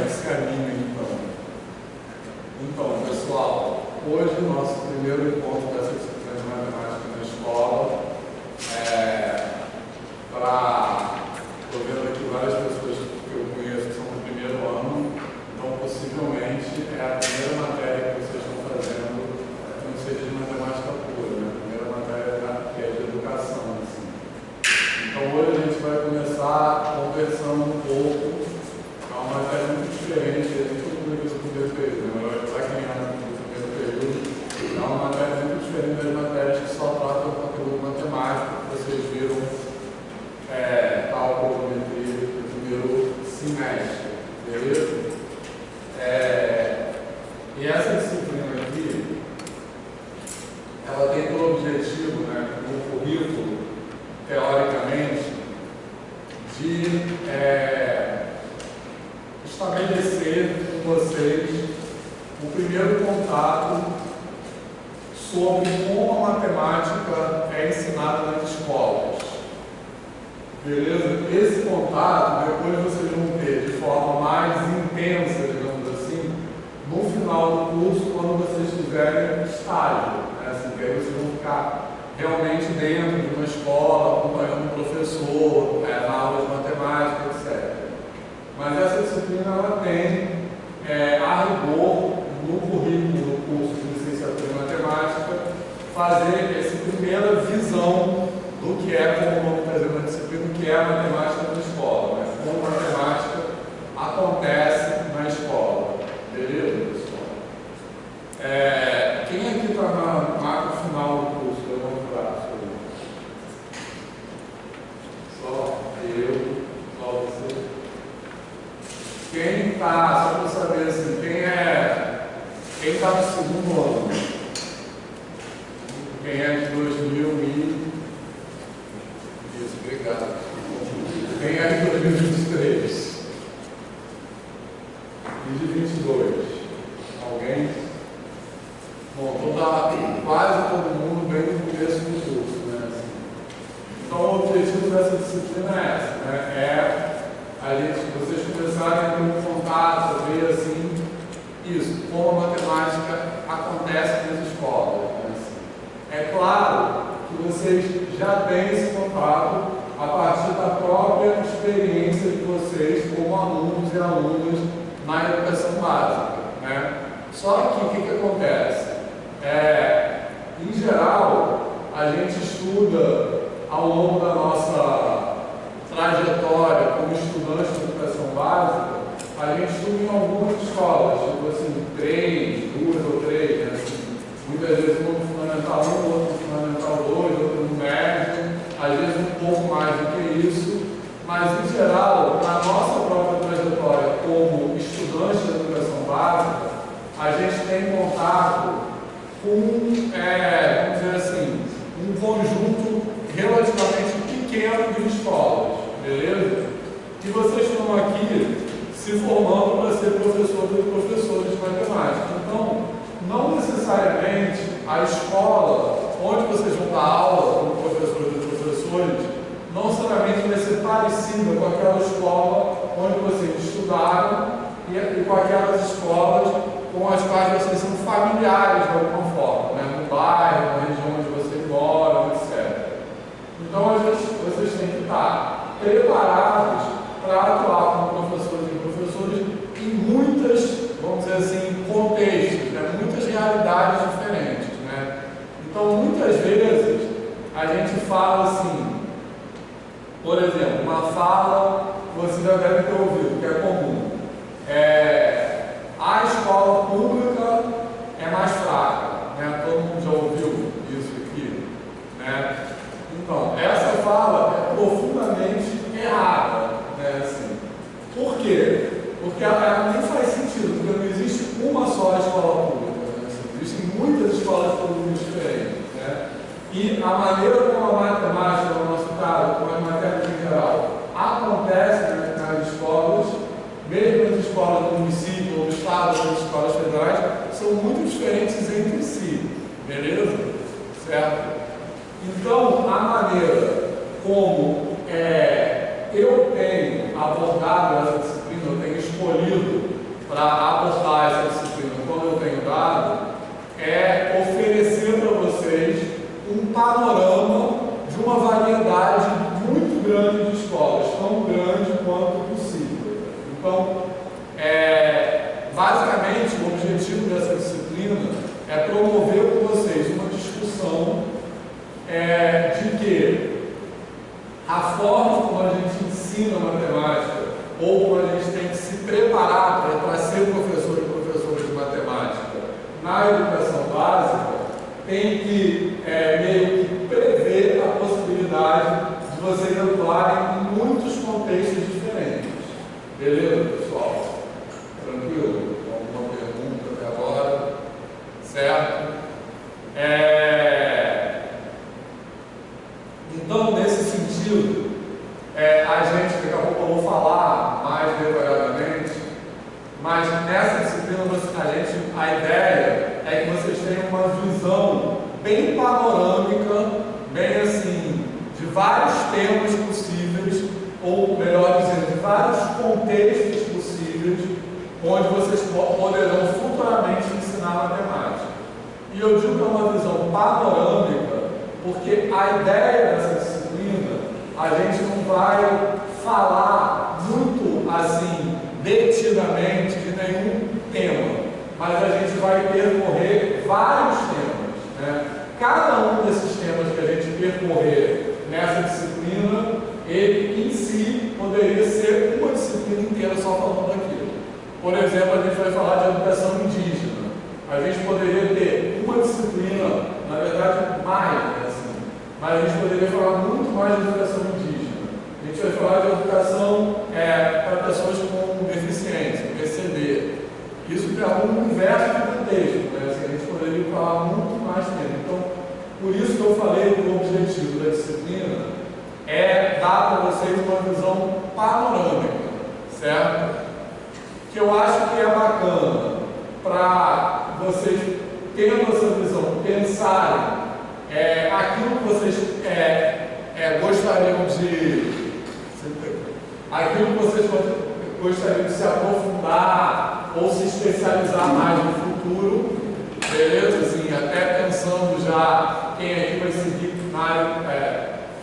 esse caminho, então. Então, pessoal, hoje o nosso primeiro encontro dessa disciplina de matemática na escola estou vendo aqui várias pessoas que eu conheço que são do primeiro ano, então possivelmente é a primeira matéria que vocês estão fazendo, não seja de matemática pura, né? A primeira matéria que é de educação, assim. Então hoje a gente vai começar conversando um pouco, é uma matéria muito diferente, a gente não viu isso no primeiro período, né? Para quem é no primeiro período, é uma matéria muito diferente das matérias que só tratam o conteúdo matemático, que vocês viram cálculo, geometria no primeiro semestre, beleza? E essa disciplina aqui, ela tem por objetivo, né, no currículo, teoricamente, de estabelecer com vocês o primeiro contato sobre como a matemática é ensinada nas escolas. Beleza? Esse contato, depois vocês vão ter de forma mais intensa, digamos assim, no final do curso, quando vocês fizerem estágio, né? Assim, que aí vocês vão ficar realmente dentro de uma escola, acompanhando o professor, na aula de matemática, etc. Mas essa disciplina, ela tem, a rigor, no currículo do curso de licenciatura em matemática, fazer essa primeira visão do que é, como vamos trazer na disciplina, o que é a matemática na escola, né? Como a matemática acontece na escola. Beleza, pessoal? Quem aqui está na marca final do curso? Levanta o braço. Só eu, só você. Quem está, só para saber assim, quem está no segundo ano? Quem é de 2000 Isso, obrigado. Quem é de 2023? E de 22? Alguém? Bom, então está quase todo mundo bem no começo do curso, né? Assim. Então o objetivo dessa disciplina é essa, né? Vocês começarem a ter um contato, a ver assim, isso, como a matemática acontece nas escolas, né? Assim. É claro que vocês já têm esse contato a partir da própria experiência de vocês como alunos e alunas na educação básica, né? Só que o que acontece? Em geral, a gente estuda ao longo da nossa trajetória como estudante de educação básica, a gente estuda em algumas escolas, tipo assim, 2 ou 3, né? Assim, muitas vezes um no Fundamental 1, outro no Fundamental 2, outro no médio, às vezes um pouco mais do que isso, mas em geral, na nossa própria trajetória como estudante de educação básica, a gente tem contato com, vamos dizer assim, um conjunto relativamente pequeno de escolas, beleza? E vocês estão aqui se formando para ser professores e professores de matemática. Então, não necessariamente a escola onde vocês vão dar aula como professores e professores, não necessariamente vai ser parecida com aquela escola onde vocês estudaram e com aquelas escolas com as quais vocês são familiares de alguma forma, né? No bairro, na região onde vocês moram, etc. Então, vocês têm que estar preparados para atuar como professores e professores em muitas, vamos dizer assim, contextos, né? Muitas realidades diferentes, né? Então, muitas vezes, a gente fala assim, por exemplo, uma fala que você já deve ter ouvido, que é comum. A escola pública é mais fraca, né? Todo mundo já ouviu isso aqui, né? Então, essa fala é profundamente errada, né? Assim, por quê? Porque ela nem faz sentido, porque não existe uma só escola pública, né? Assim, existem muitas escolas públicas diferentes, né? E a maneira como a matemática, no nosso caso, como as matérias em geral, acontece nas escolas, mesmo nas escolas do município ou do estado, ou nas escolas federais, são muito diferentes entre si, beleza? Certo? Então, a maneira como eu tenho abordado essa disciplina, eu tenho escolhido para abordar essa disciplina quando eu tenho dado é oferecer para vocês um panorama de uma variedade muito grande de escolas, tão grande quanto possível. Então, basicamente, o objetivo dessa disciplina é promover com vocês uma discussão de que a forma como a gente ensina matemática ou como a gente tem que se preparar para ser professor e professora de matemática na educação básica tem que meio que prever a possibilidade de vocês atuarem em muitos contextos diferentes. Beleza, pessoal? Tranquilo? Alguma pergunta até agora? Certo? Então, nesse sentido, a gente, daqui a pouco eu vou falar mais detalhadamente, mas nessa disciplina a ideia é que vocês tenham uma visão bem panorâmica, bem assim, de vários temas possíveis, ou melhor dizendo, de vários contextos possíveis, onde vocês poderão futuramente ensinar matemática. E eu digo que é uma visão panorâmica, porque a ideia dessa disciplina, a gente não vai falar muito assim, detidamente, de nenhum tema, mas a gente vai percorrer vários temas, né? Cada um desses temas que a gente percorrer nessa disciplina, ele em si poderia ser uma disciplina inteira só falando daquilo. Por exemplo, a gente vai falar de educação indígena. A gente poderia ter uma disciplina, na verdade mais, né, assim, mas a gente poderia falar muito mais de educação indígena. A gente vai falar de educação para pessoas com deficiência, PCD. Isso é um universo de contexto, né? Assim, a gente poderia falar muito mais tempo. Então, por isso que eu falei que o objetivo da disciplina é dar para vocês uma visão panorâmica, certo? Que eu acho que é bacana para vocês, tendo essa visão, pensarem aquilo que vocês gostariam de... aquilo que vocês gostariam de se aprofundar ou se especializar mais no futuro, beleza? Assim, até pensando já quem aqui vai seguir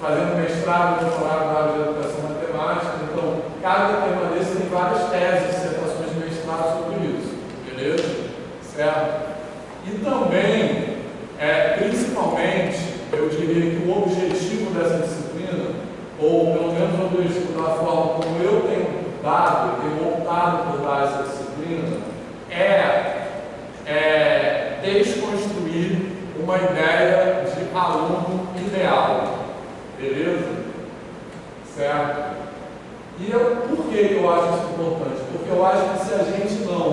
fazendo mestrado, doutorado na área de educação matemática. Então, cada tema desse tem várias teses, dissertações de mestrado sobre isso, beleza? Certo? E também, principalmente, eu diria que o objetivo dessa disciplina, ou pelo menos o objetivo da forma como eu tenho optado por dar essa disciplina, é desconstruir uma ideia de aluno ideal, beleza? Certo? E por que eu acho isso importante? Porque eu acho que se a gente não,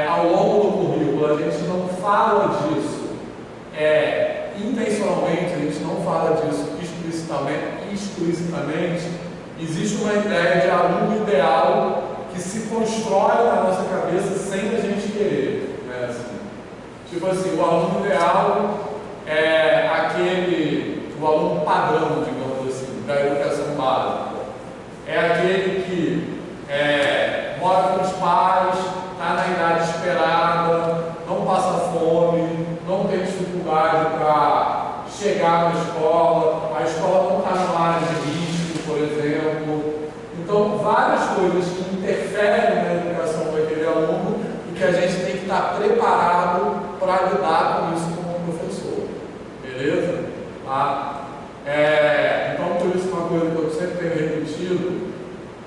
ao longo do currículo, a gente não fala disso intencionalmente, a gente não fala disso explicitamente, existe uma ideia de aluno ideal que se constrói na nossa cabeça sem a gente querer, né? Assim, tipo assim, o aluno ideal é o aluno padrão, digamos assim, da educação básica. É aquele que mora com os pais, está na idade esperada, não passa fome, não tem dificuldade para chegar na escola, a escola não está numa área de risco, por exemplo. Então, várias coisas que interferem na educação daquele aluno e que a gente tem que estar preparado para lidar com isso como professor. Beleza? Tá? Então, por isso, uma coisa que eu sempre tenho repetido,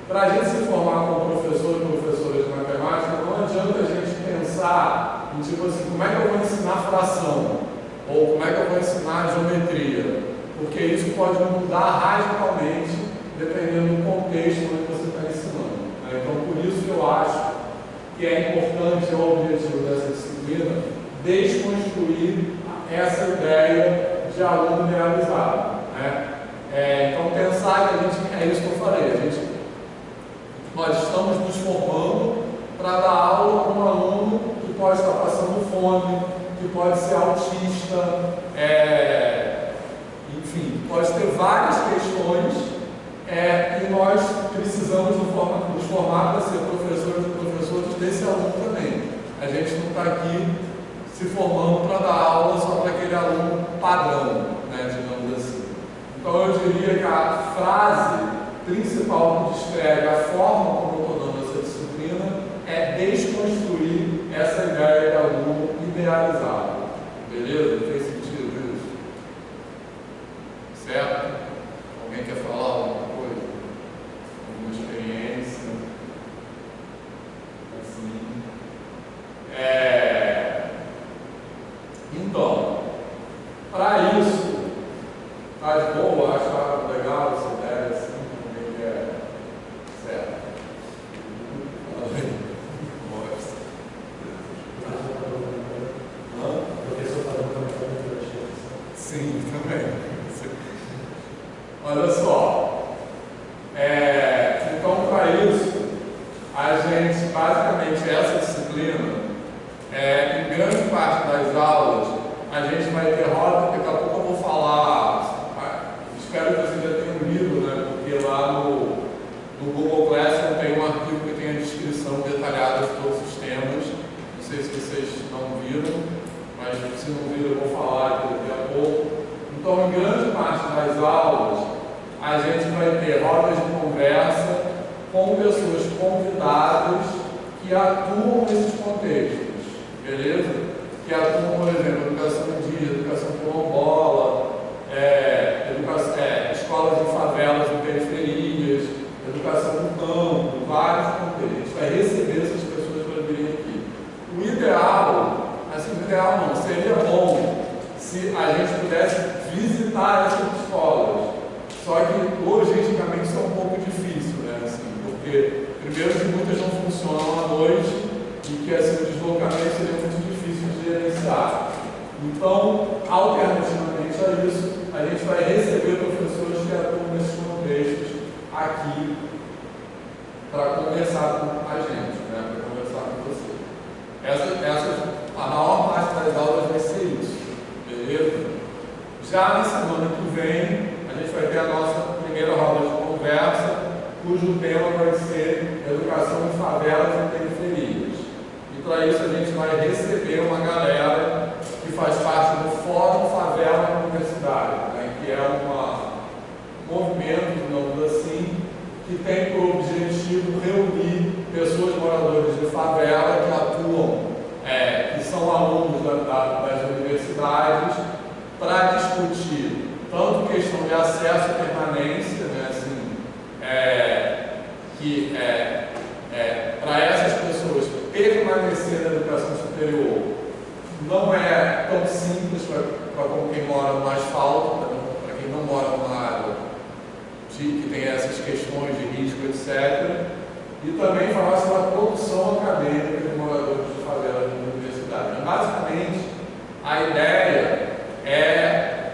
para a gente se formar como professor e professora de matemática, não adianta a gente pensar em tipo assim, como é que eu vou ensinar fração? Ou como é que eu vou ensinar geometria? Porque isso pode mudar radicalmente dependendo do contexto onde você está ensinando, né? Então, por isso que eu acho que é importante, o objetivo dessa disciplina, desconstruir essa ideia de aluno realizado, né? Então, pensar que a gente, é isso que eu falei, nós estamos nos formando para dar aula para um aluno que pode estar passando fome, que pode ser autista, enfim, pode ter várias questões e nós precisamos nos formar para ser professores e professores desse aluno também. A gente não está aqui se formando para dar aula só para aquele aluno padrão, né, digamos assim. Então eu diria que a frase principal que descreve a forma como eu estou dando essa disciplina é desconstruir essa ideia de aluno idealizado. Beleza? Fez sentido isso? Certo? Alguém quer falar alguma coisa? Alguma experiência? Assim. Então, para isso, tá de boa? Acharam legal essa ideia assim? Como é que é? Certo. Sim, também. Olha só. Então, para isso, a gente, basicamente, essa disciplina, em grande parte das aulas, a gente vai ter roda, daqui a pouco eu vou falar, espero que vocês já tenham lido, né? Porque lá no Google Classroom tem um arquivo que tem a descrição detalhada de todos os temas. Não sei se vocês não viram, mas se não viram eu vou falar aqui daqui a pouco. Então, em grande parte das aulas, a gente vai ter rodas de conversa com pessoas convidadas que atuam nesses contextos, beleza? Que atuam, por exemplo, educação indígena, educação quilombola, escolas de favelas e periferias, educação no campo, vários contextos. A gente vai receber essas pessoas para virem aqui. O ideal, não, seria bom se a gente pudesse visitar essas escolas. Só que, logisticamente, isso é um pouco difícil, né? Assim, porque, primeiro, que muitas não funcionam à noite e que assim, o deslocamento seria muito difícil de gerenciar. Então, alternativamente a isso, a gente vai receber professores que atuam nesses contextos aqui para conversar com a gente, né? Para conversar com você. A maior parte das aulas vai ser isso, beleza? Já na semana que vem, a gente vai ter a nossa primeira roda de conversa, cujo tema vai ser Educação em Favelas e Periferias. E para isso a gente vai receber uma galera que faz parte do Fórum Favela Universitário, né, que é um movimento, digamos assim, que tem por objetivo reunir pessoas moradoras de favela que atuam, que são alunos das universidades, para discutir tanto questão de acesso e permanência, né, assim, para essas pessoas permanecer na educação superior não é tão simples para quem mora no asfalto, para quem não mora numa área que tem essas questões de risco, etc. E também falar sobre a produção acadêmica de moradores de favela na universidade. E, basicamente, a ideia é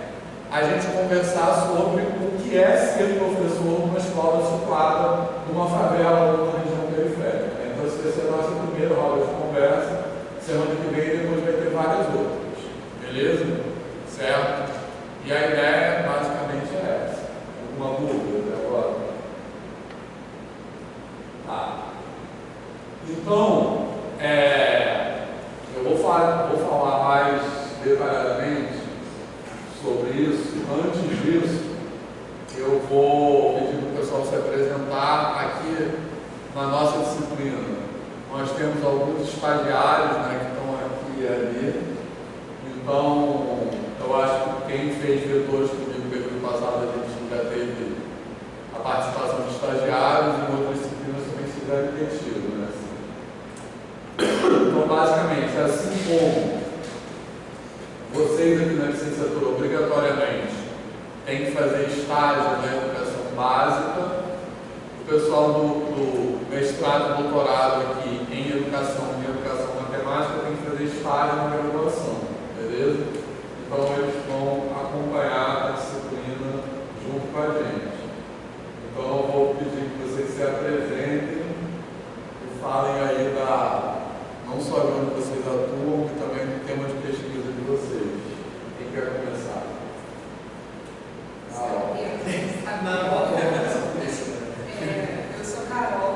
a gente conversar sobre o que é ser professor numa escola situada numa favela ou numa região periférica. Então, essa vai ser a nossa primeira roda de conversa. Semana que vem, depois vai ter várias outras. Beleza? Certo? E a ideia, basicamente, é essa. Alguma dúvida até agora? Tá. Então, eu vou falar mais detalhadamente sobre isso. Antes disso, eu vou pedir para o pessoal se apresentar aqui na nossa disciplina. Nós temos alguns estagiários, né, que estão aqui e ali. Então, eu acho que quem fez vetores comigo no período passado, a gente já teve a participação de estagiários e em outras disciplinas também se deve ter tido, né? Então, basicamente, assim como vocês aqui na licenciatura, obrigatoriamente, têm que fazer estágio na educação básica, o pessoal do mestrado e doutorado aqui em educação matemática tem que fazer estágio na graduação, beleza? Então, eles vão acompanhar a disciplina junto com a gente. Então, eu vou pedir que vocês se apresentem e falem aí não só de onde vocês atuam, mas também do tema de pesquisa de vocês. Quem quer começar? Eu sou Carol.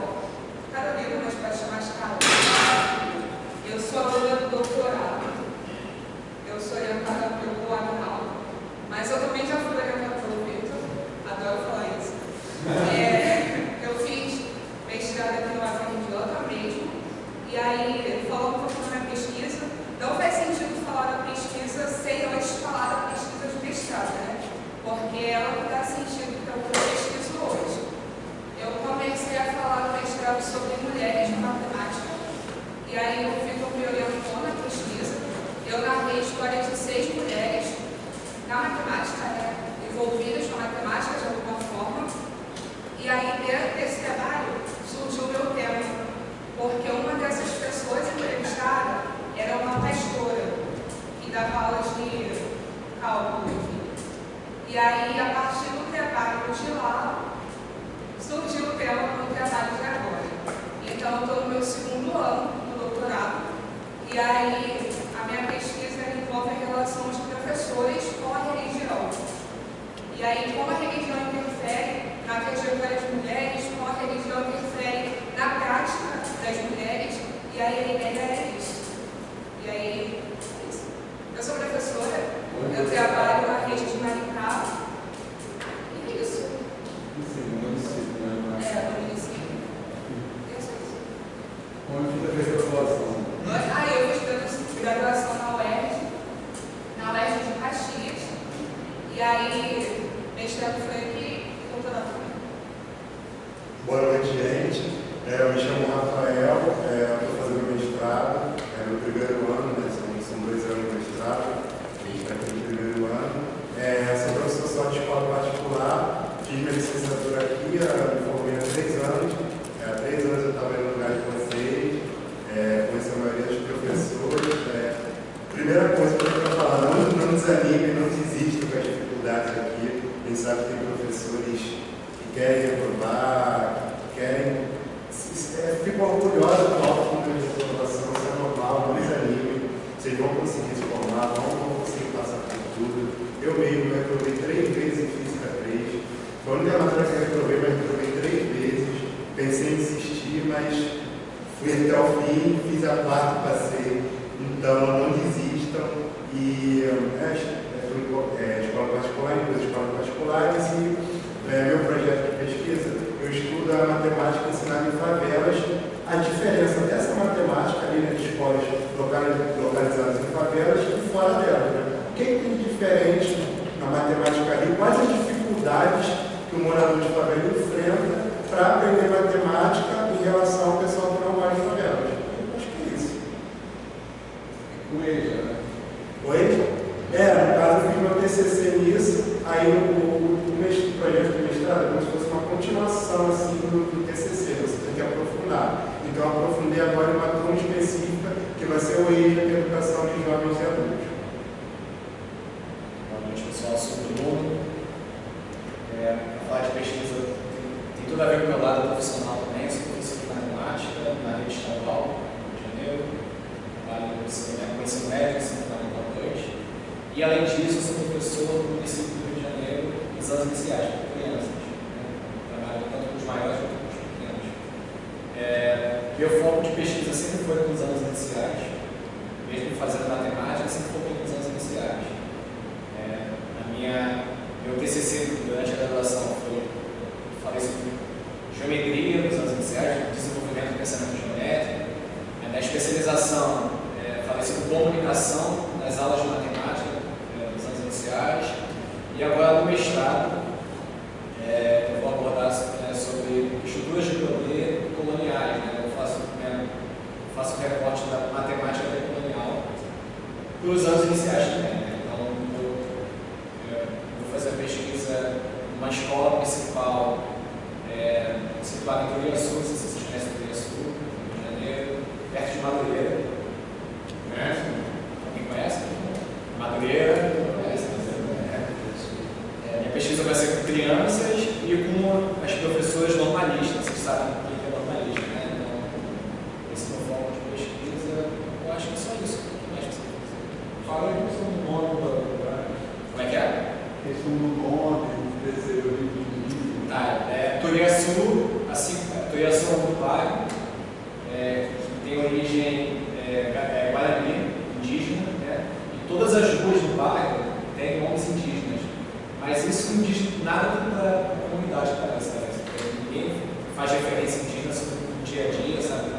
Carolina, mas pode chamar de Carol. E aí, falando um pouquinho da minha pesquisa, não faz sentido falar da pesquisa sem antes falar da pesquisa de mestrado, né? Porque ela não dá sentido para o que eu pesquiso hoje. Eu comecei a falar no mestrado sobre mulheres na matemática, e aí o Vitor me orientou na pesquisa. Eu narrei a história de 6 mulheres na matemática, né? Envolvidas com a matemática de alguma forma. E aí, dentro desse trabalho, surgiu o meu tema, porque uma dessas pessoas entrevistadas era uma pastora que dava aulas de cálculo, enfim. E aí, a partir do trabalho de lá, surgiu o tema do trabalho de agora. Então, eu estou no meu 2º ano do doutorado, e aí a minha pesquisa envolve a relação de professores com a religião. E aí, como a religião interfere na trajetória de mulheres, como a religião interfere na prática das mulheres, e aí a ideia é isso. E aí, é isso. Eu sou professora, eu trabalho na rede de Maricá, e é isso. No município, né? No município. Onde você fez a graduação? Eu fiz graduação na UERJ de Caxias, e aí mestrado foi aqui e doutorado também. Boa noite, gente. Eu me chamo Rafael, estou fazendo mestrado, no 1º ano, né? São 2 anos de mestrado, a gente está aqui no 1º ano. Sou professor só de escola particular, fiz minha licenciatura aqui, me formei há 3 anos. Há 3 anos eu estava no lugar de vocês, conheci a maioria dos professores. Primeira coisa que eu quero falar, não desanime, não desista com as dificuldades aqui. A gente sabe que tem professores que querem reprovar, ficam orgulhosos do alto nível de reprovação, isso é normal, não desanime. Vocês vão conseguir se formar, vão conseguir passar por tudo. Eu mesmo reprovei 3 vezes em Física 3. Foi a única matéria que eu reprovei, mas reprovei 3 vezes. Pensei em desistir, mas fui até o fim, fiz a 4ª, passei. Então, não desistam. E escola particular, inclusive escolas particulares, e meu projeto de pesquisa, eu estudo a matemática ensinada em favelas, a diferença dessa matemática ali nas escolas localizadas em favelas e fora delas. Né? O que tem de diferente na matemática ali? Quais as dificuldades que o morador de favela enfrenta para aprender matemática em relação ao pessoal que não mora em favelas? Eu acho que é isso. Com EJA, né? Oi? No caso eu fiz meu TCC nisso, aí o projeto de mestrado é como se fosse uma continuação assim, do TCC, você tem que aprofundar. Então eu aprofundei agora em uma turma específica, que vai ser o EJA, que é a Educação de Jovens e Adultos. Boa noite, pessoal, sou o Bruno. Falar de pesquisa tem tudo a ver com o meu lado profissional também, sou professor de matemática na rede estadual do Rio de Janeiro, trabalho com ensino médio, ensino fundamental 2. E, além disso, eu sou professor do município do Rio de Janeiro nos anos iniciais, com crianças. Trabalho tanto com os maiores quanto com os pequenos. Meu foco de pesquisa sempre foi nos anos iniciais, mesmo fazendo matemática, sempre foquei nos anos iniciais. Meu TCC durante a graduação falei sobre geometria nos anos iniciais, desenvolvimento do pensamento geométrico. Na especialização, falei sobre comunicação nas aulas de matemática nos anos iniciais. E agora, no mestrado, eu vou abordar sobre estruturas de poder coloniais. Né? Eu faço um recorte da matemática decolonial para os anos iniciais também. Né? Então, vou fazer a pesquisa numa escola municipal situada em Turiaçu, não sei se vocês conhecem Turiaçu, Rio de Janeiro, perto de Madureira. Conhece? Alguém conhece? Madureira? Conhece? Minha pesquisa vai ser com crianças e com as professoras normalistas. Vocês sabem o que é normalista, né? Então, esse é o meu foco de pesquisa. Eu acho que é só isso. O que mais você quer dizer? Fala aí a questão do nome da faculdade. Como é que é? A questão do nome, desse origem indígena. Tá, Turiaçu, assim, Turiaçu é um bairro que tem origem guarani, indígena, né? E todas as ruas do bairro têm nomes indígenas, mas isso não diz nada para a comunidade, parece. Ninguém faz referência indígena no dia a dia, sabe?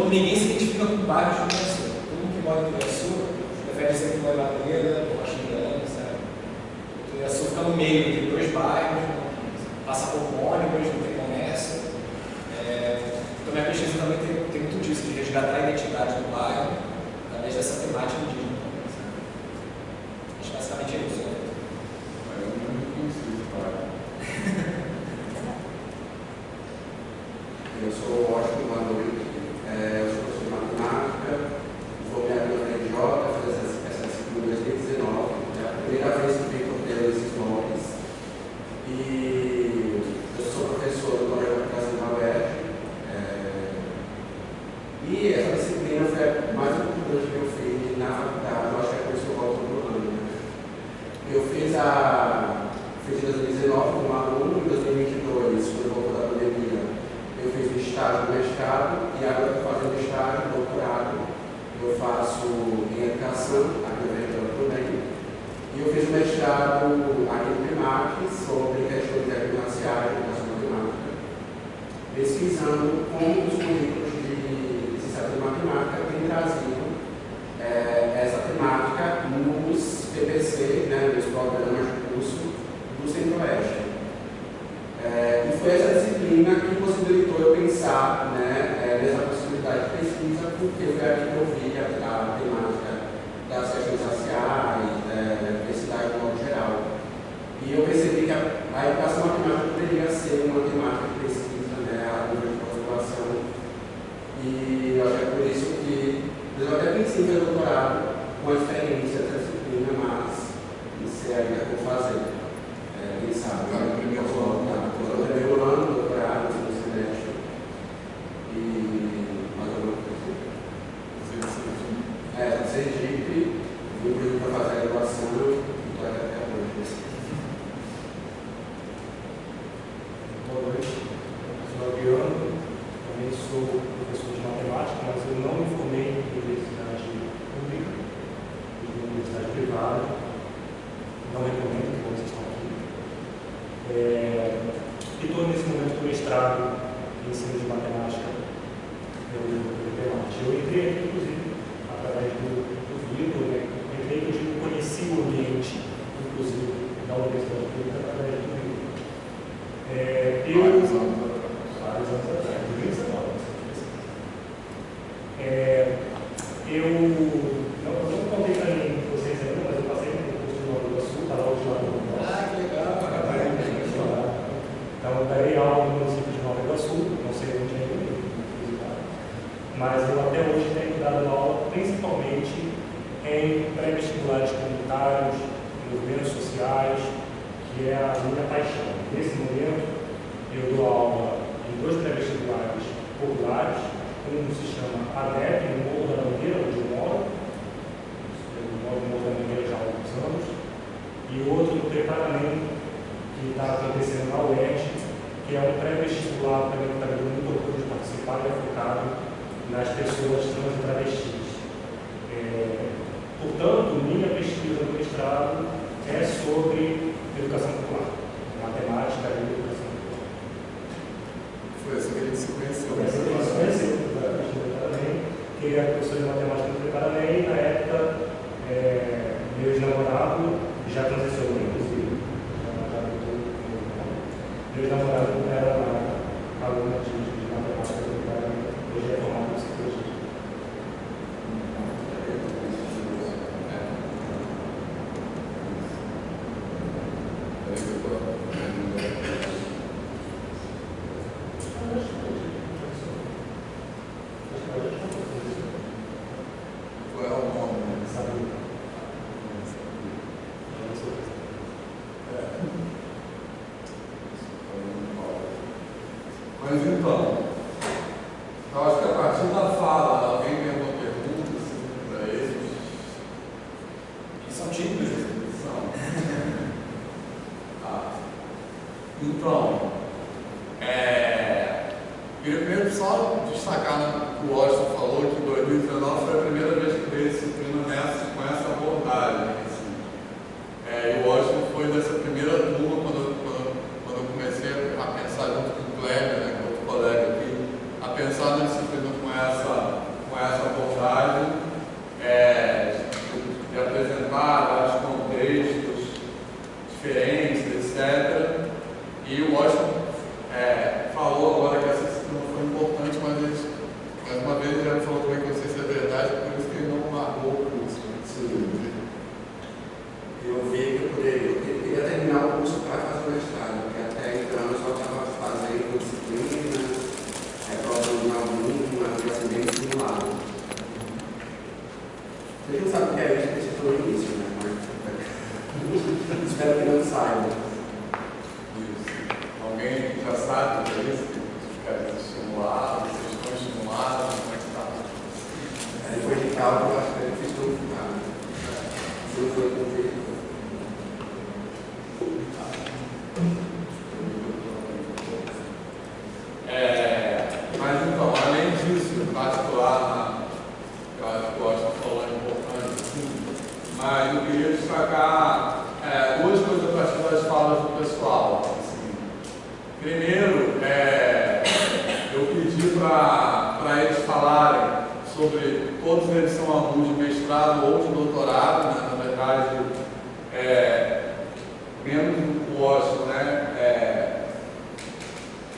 ninguém se identifica com bairros do Iguaçu. Todo mundo que mora no Iguaçu prefere dizer que mora em Madureira, ou Xingana, sabe? O Iguaçu fica no meio entre dois bairros, passa por ônibus, não tem comércio. Então, minha pesquisa também tem muito disso, de resgatar a identidade do bairro através dessa temática indígena. Acho que basicamente é isso. Eu não conheci esse bairro. Eu sou o Washington, boa noite. Eu sou professor de matemática, formei a minha FJ, fiz essa disciplina em 2019. É a primeira vez que eu contei esses nomes. E eu sou professor do Colégio de Aplicação da UERJ. E essa disciplina foi a mais importante que eu fiz na faculdade. Eu acho que é por isso que eu volto no ano. Eu fiz em 2019 como aluno, em 2022, quando eu voltou da pandemia. Eu fiz o estágio do mestrado e agora estou fazendo estágio, doutorado. Eu faço em educação, aqui no Rio também. E eu fiz o mestrado aqui no PEMAC sobre questões étnico-raciais de educação matemática, pesquisando como os currículos de licenciatura em matemática têm trazido essa temática nos PPC, né, nos programas de curso do Centro-Oeste. E foi essa disciplina que possibilitou eu pensar, né, nessa possibilidade de pesquisa, porque foi aqui que eu vi a temática das questões raciais, da diversidade de modo geral. E eu percebi que a educação matemática poderia ser uma temática de pesquisa, né, a nível de pós-graduação. E eu acho que é por isso que eu até pensei em meu doutorado com a experiência dessa disciplina, mas não sei ainda como fazer. Quem sabe? Tá no primeiro ano. No primeiro ano, doutorado, no semestre. E mais alguma coisa? Sergipe, vim para fazer a graduação e estou até hoje. Boa noite, eu sou Adriano, também sou professor de matemática, mas eu não me formei em universidade pública, em universidade privada, não recomendo que vocês estão aqui. E estou nesse momento do mestrado em ensino de matemática Eu entrei aqui, inclusive, através do Vitor, né? Entrei, que eu conheci o ambiente, inclusive, da Universidade Pública através do Vitor. Vários anos atrás, 2019. Eu não contei para vocês ainda, mas eu passei no curso de Nova Iguaçu, está lá hoje lá no Ah, que legal, Então, eu darei aula no município de Nova Iguaçu, não sei onde ainda, mas eu até hoje tenho dado aula principalmente em pré-vestibulares comunitários, movimentos sociais, que é a minha paixão. Nesse momento, eu dou aula em 2 pré-vestibulares populares, um se chama ADEP, no Morro da Mangueira, onde eu moro no Morro da Mangueira já há alguns anos, e outro no preparamento, que está acontecendo na UERJ, que é um pré-vestibular também que está dando muito orgulho de participar e é focado nas pessoas trans e travestis. Portanto, minha pesquisa no mestrado é sobre educação popular, matemática e educação popular. Foi assim que a gente se conheceu. Foi assim que a gente se conheceu, que ele era professor de matemática no Preparamento, e na época, meu ex-namorado já transicionou, inclusive. Meu ex-namorado era aluno de matemática no Preparamento, hoje é formado em psicologia. Qual é o nome? algo que eu acho que é difícil não ficar, né? Se não foi convite. Mas então, além disso, em particular, eu acho que o Austin falou é importante, sim, mas eu queria destacar duas coisas a partir das falas do pessoal. Assim. Primeiro, eu pedi para eles falarem sobre, todos eles são alunos de mestrado ou de doutorado, né? Na verdade, menos o Austin, né?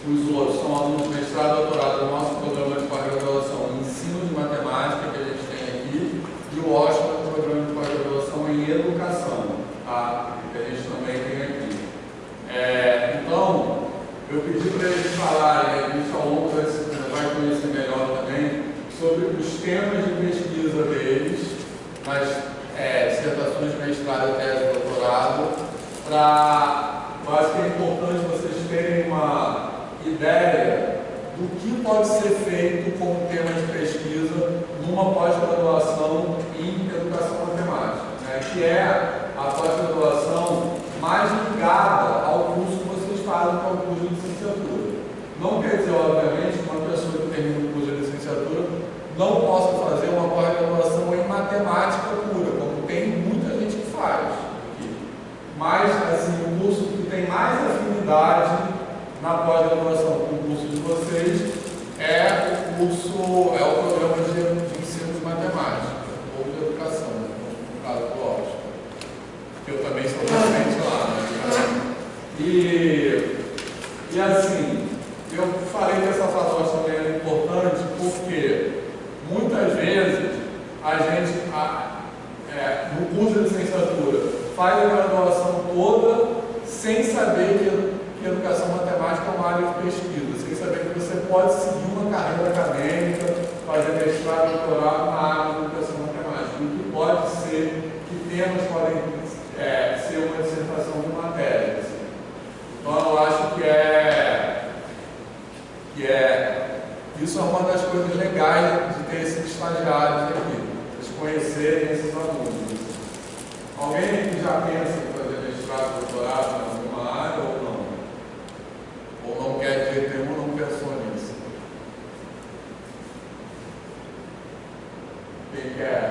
Os outros são alunos de mestrado e doutorado do nosso programa de pós-graduação em ensino de matemática que a gente tem aqui, e o Washington é o programa de pós-graduação em educação, tá? Que a gente também tem aqui. Então, eu pedi para eles falarem, a gente ao longo da disciplina vai conhecer melhor também, sobre os temas de pesquisa deles, nas dissertações de mestrado, tese e doutorado, eu acho que é importante vocês terem uma ideia do que pode ser feito como tema de pesquisa numa pós-graduação em educação matemática, né? Que é a pós-graduação mais ligada ao curso que vocês fazem, que é o curso de licenciatura. Não quer dizer, obviamente, que uma pessoa que termina o curso de licenciatura não possa fazer uma pós-graduação em matemática pura, como tem muita gente que faz aqui. Mas, assim, o curso que tem mais afinidade na pós-graduação com o curso de vocês é o programa de ensino de matemática, ou de educação, né? No caso do Austin, que eu também sou docente lá, né? E assim, eu falei que essa fala também era importante porque muitas vezes a gente, no curso de licenciatura, faz a graduação toda sem saber que educação matemática é uma área de pesquisa, sem saber que você pode seguir uma carreira acadêmica, fazer mestrado, doutorado na área de educação matemática. O que pode ser, que temas podem ser uma dissertação de uma tese. Assim. Então, eu acho que isso é uma das coisas legais de ter esses estagiários aqui, eles conhecerem esses alunos. Alguém que já pensa em fazer mestrado, doutorado em alguma área ou não? Ou não quer de jeito nenhum, não pensou nisso? Quem quer?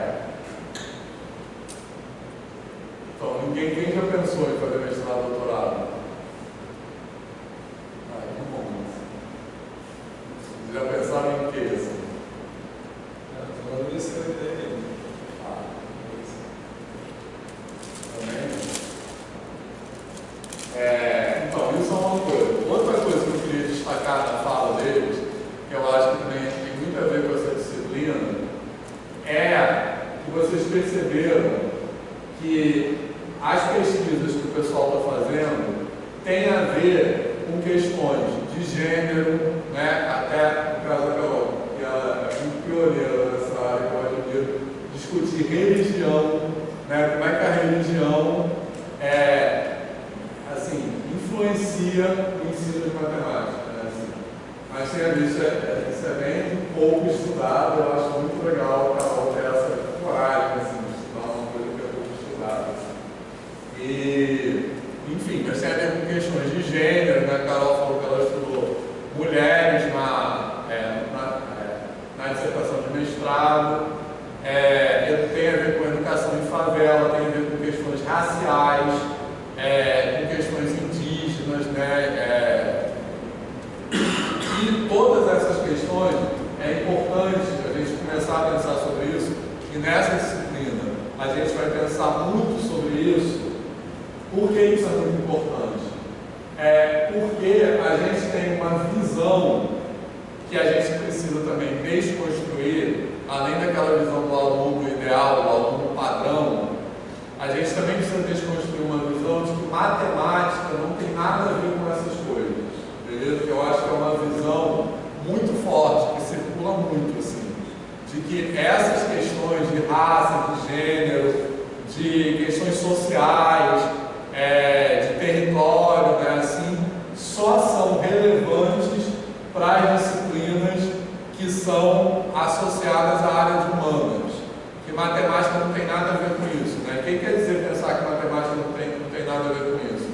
Então, quem já pensou em fazer mestrado ou doutorado? Que bom. Vocês já pensaram em quê? Assim? Agora eu sei a ideia. Então, isso é uma coisa. Outra coisa que eu queria destacar na fala deles, que eu acho que também tem muito a ver com essa disciplina, é que vocês perceberam que as pesquisas que o pessoal está fazendo têm a ver com questões de gênero, né? Até no caso da Carol, que ela é muito pioneira nessa área, que eu admiro, discutir religião, né? Como é que a religião influencia o ensino de matemática, né? Assim, mas sem a vista, isso é bem pouco estudado. Eu acho muito legal a Carol ter essa coragem, assim, de estudar uma coisa que é pouco estudada. Assim. E, enfim, tem a ver com questões de gênero, né? A Carol falou que ela estudou mulheres na dissertação de mestrado, tem a ver com educação em favela, tem a ver com questões raciais, com questões indígenas, né? E todas essas questões é importante a gente começar a pensar sobre isso, e nessa disciplina a gente vai pensar muito sobre isso. Por que isso é muito importante? Porque a gente tem uma visão que a gente precisa também desconstruir, além daquela visão do aluno ideal, do aluno padrão. A gente também precisa desconstruir uma visão de que matemática não tem nada a ver com essas coisas, beleza? Que eu acho que é uma visão muito forte, que circula muito, assim, de que essas questões de raça, de gênero, de questões sociais, de território, né, assim, só são relevantes para as disciplinas que são associadas à área de humanas. que matemática não tem nada a ver com isso, né? Quem quer dizer pensar que matemática não tem nada a ver com isso?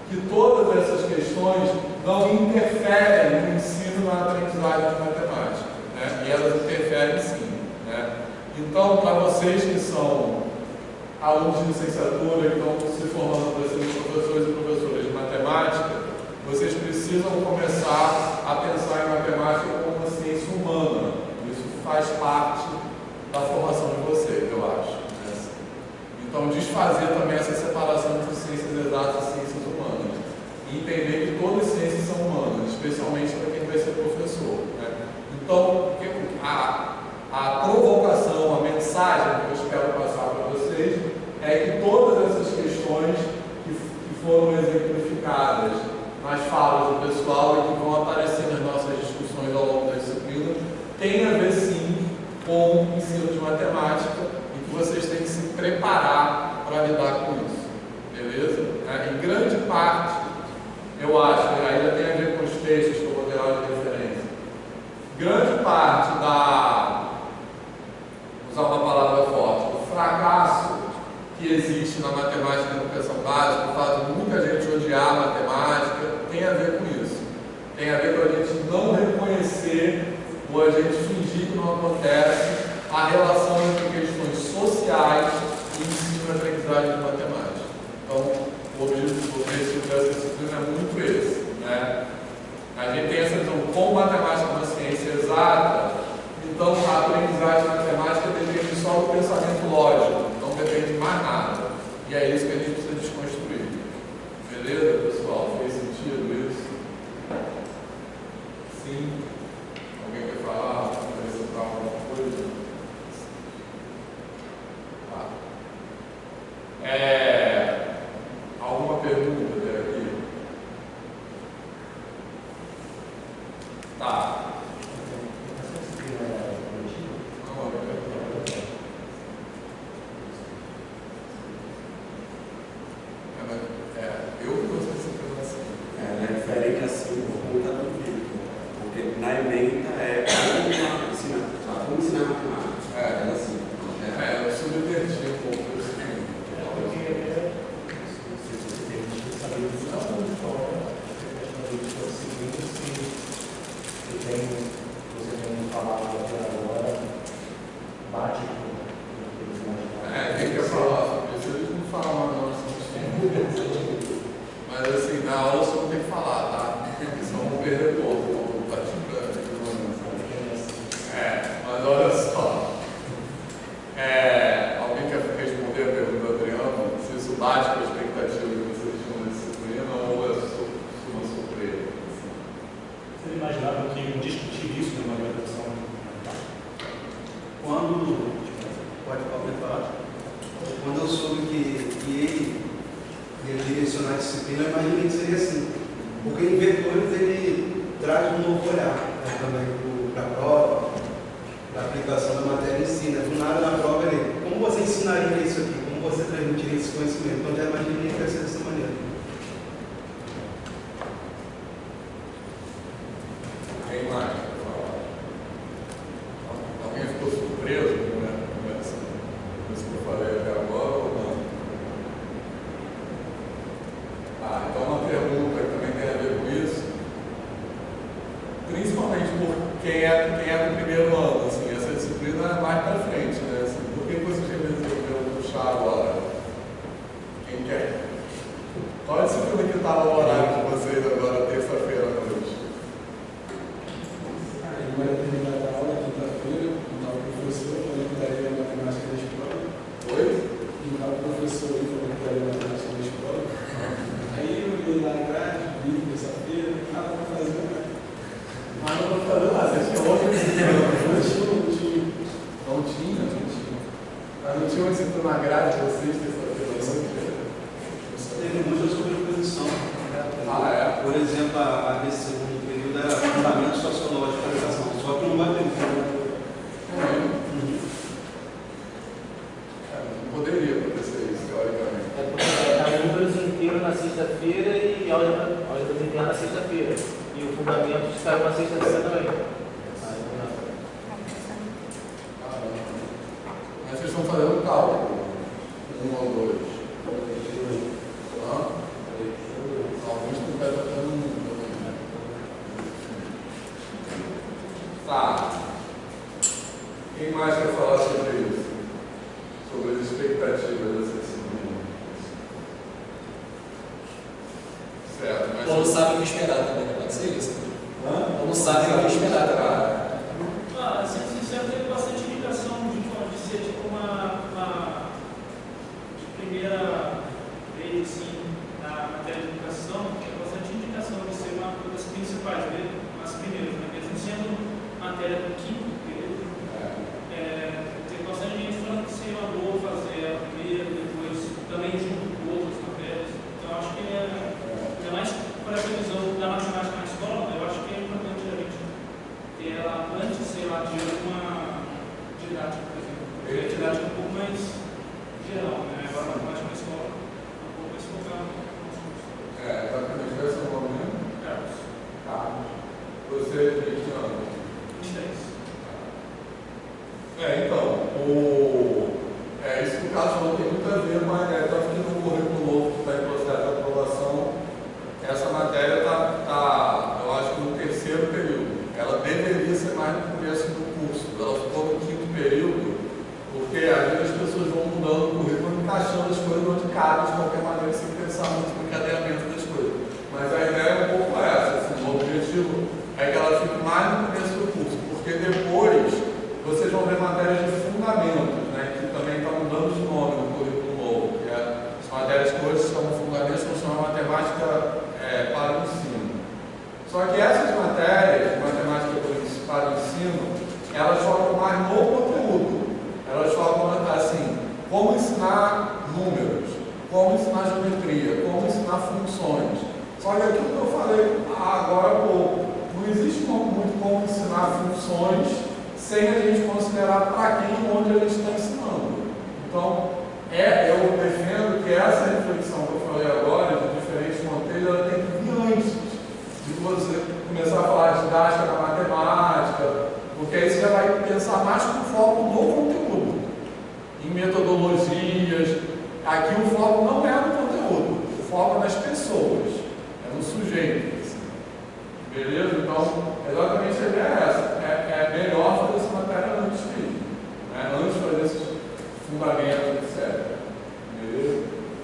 Que todas essas questões não interferem no ensino na aprendizagem de matemática, né? E elas interferem sim, né? Então, para vocês que são alunos de licenciatura, que estão se formando para serem professores e professoras de matemática, vocês precisam começar a pensar em matemática como uma ciência humana. Isso faz parte da formação de vocês, eu acho. Então, desfazer também essa separação entre ciências exatas e ciências humanas. E entender que todas as ciências são humanas, especialmente para quem vai ser professor, né? Então, a provocação, a mensagem que eu espero passar para vocês é que todas essas questões que foram exemplificadas nas falas do pessoal e que vão aparecer nas nossas discussões ao longo da disciplina têm a ver sim com o ensino de matemática e que vocês têm que se preparar para lidar com isso, beleza? Em grande parte, eu acho, ainda tem a ver com os textos que eu vou ter lá de referência, grande parte usar uma palavra forte, do fracasso que existe na matemática e na educação básica, o fato de muita gente odiar a matemática, tem a ver com isso. Tem a ver com a gente não reconhecer ou a gente fingir que não acontece a relação entre questões sociais e ensino e aprendizagem de matemática. Então, o objetivo dessa disciplina é muito esse, né? A gente tem essa visão, como matemática é uma ciência exata, então a aprendizagem de matemática depende só do pensamento lógico, não depende de mais nada. E é isso que a gente precisa desconstruir. Beleza, pessoal? Fez sentido isso? Sim? Alguém quer falar? Acrescentar alguma coisa? Alguma pergunta até aqui? Tá. Eu que gostei dessa apresentação. Ela é diferente assim por conta do vídeo, porque na emenda é como ensinar matemática. Ela assim. Eu subverti um pouco isso. Você tem falado até agora, bate com Quem quer falar sobre isso, eles não falam não, mas assim, na aula você não tem que falar, tá? Porque senão vão perder pouco, vão partir para mas olha só. Alguém quer responder a pergunta do Adriano? Se isso bate com a expectativa que vocês tinham na disciplina ou é uma surpresa? Vocês imaginavam que iam discutir isso numa graduação? Quando eu soube que ele ia direcionar a disciplina, eu imaginei que seria assim. Porque em vetores ele traz um novo olhar, né, também para a prova, para a aplicação da matéria em si. Do nada na prova ele, como você ensinaria isso aqui? Como você transmitiria esse conhecimento? Então já imaginei que ia ser dessa maneira. Quem mais? Alguém ficou surpreso com isso que eu falei até agora ou não? Então uma pergunta que também tem a ver com isso, principalmente por quem é do primeiro ano, assim, essa disciplina é mais para frente, né? Assim, por que vocês resolveram puxar agora? Quem quer? Qual é a disciplina que estava no horário de vocês agora, terça-feira à noite? Ele vai terminar a aula quinta-feira, o professor falou que daria matemática da escola. Oi? O professor falou que daria matemática da escola. Aí eu olhei lá atrás, vi terça-feira, nada para fazer, né? Mas não vou fazer nada, vocês tinham outra disciplina. Não tinha. Mas não tinha uma disciplina na grade de vocês terça-feira à noite? Teve muita sobreposição. É? Por exemplo, desse segundo período era fundamento sociológico da educação, só que não bateu. Não poderia acontecer isso, teoricamente. É porque está números inteiros na sexta-feira e álgebra interna na sexta-feira. E o fundamento caiu na sexta-feira também. Mas vocês estão cálculo? 1 ou 2? Alguns completam até 1. Tá. Quem mais quer falar sobre isso? Sobre as expectativas dessa disciplina? Certo, mas... Ou não sabe o que esperar também, pode ser isso. Hã? Ou não sabe o que esperar também. Sendo sincero, teve bastante indicação de ser tipo uma de primeira vez assim, na matéria de educação, tem bastante indicação de ser uma das principais, as primeiras, né? Mesmo sendo matéria do quinto período, tem bastante gente falando que seria uma boa fazer a primeira, depois também junto com outras matérias. Então acho que ainda mais por essa visão da matemática na escola, eu acho que é importante a gente ter ela antes, sei lá, de uma didática, por exemplo. Porque a didática é um pouco mais geral, né? Agora a matemática na escola é um pouco mais focada. Exatamente, vai ser o nome mesmo? Carlos. Carlos. Você, Cristiano? 10. Então, isso que o Carlos falou tem muito a ver, mas tanto que no currículo novo que está em processo de aprovação, essa matéria está, eu acho que no terceiro período. Ela deveria ser mais no começo do curso. Ela ficou no quinto período, porque às vezes as pessoas vão mudando o currículo, encaixando as coisas onde cabe, de qualquer maneira, sem pensar muito no encadeamento das coisas. Mas a ideia é um pouco essa, assim, o objetivo é que ela fique mais no começo do curso, porque depois vocês vão ver matérias de fundamentos, né, que também estão mudando de nome no currículo novo, que as matérias que hoje são fundamentos, vão chamar matemática para o ensino. Só que essas matérias, matemática para o ensino, elas focam mais no conteúdo. Elas focam assim, como ensinar números, como ensinar geometria, como ensinar funções. Só que aquilo que eu falei agora há pouco, não existe muito como ensinar funções sem a gente considerar para quem e onde a gente está ensinando. Então, eu defendo que essa reflexão que eu falei agora, de diferentes modelos, ela tem que vir antes de você começar a falar de didática na matemática, porque aí você já vai pensar mais com foco no conteúdo, em metodologias. Aqui o foco não é no conteúdo, o foco é nas pessoas, é no sujeito. Assim. Beleza? Então, exatamente a ideia é essa. É melhor fazer essa matéria antes mesmo, né? Antes de fazer esses fundamentos, etc. Beleza?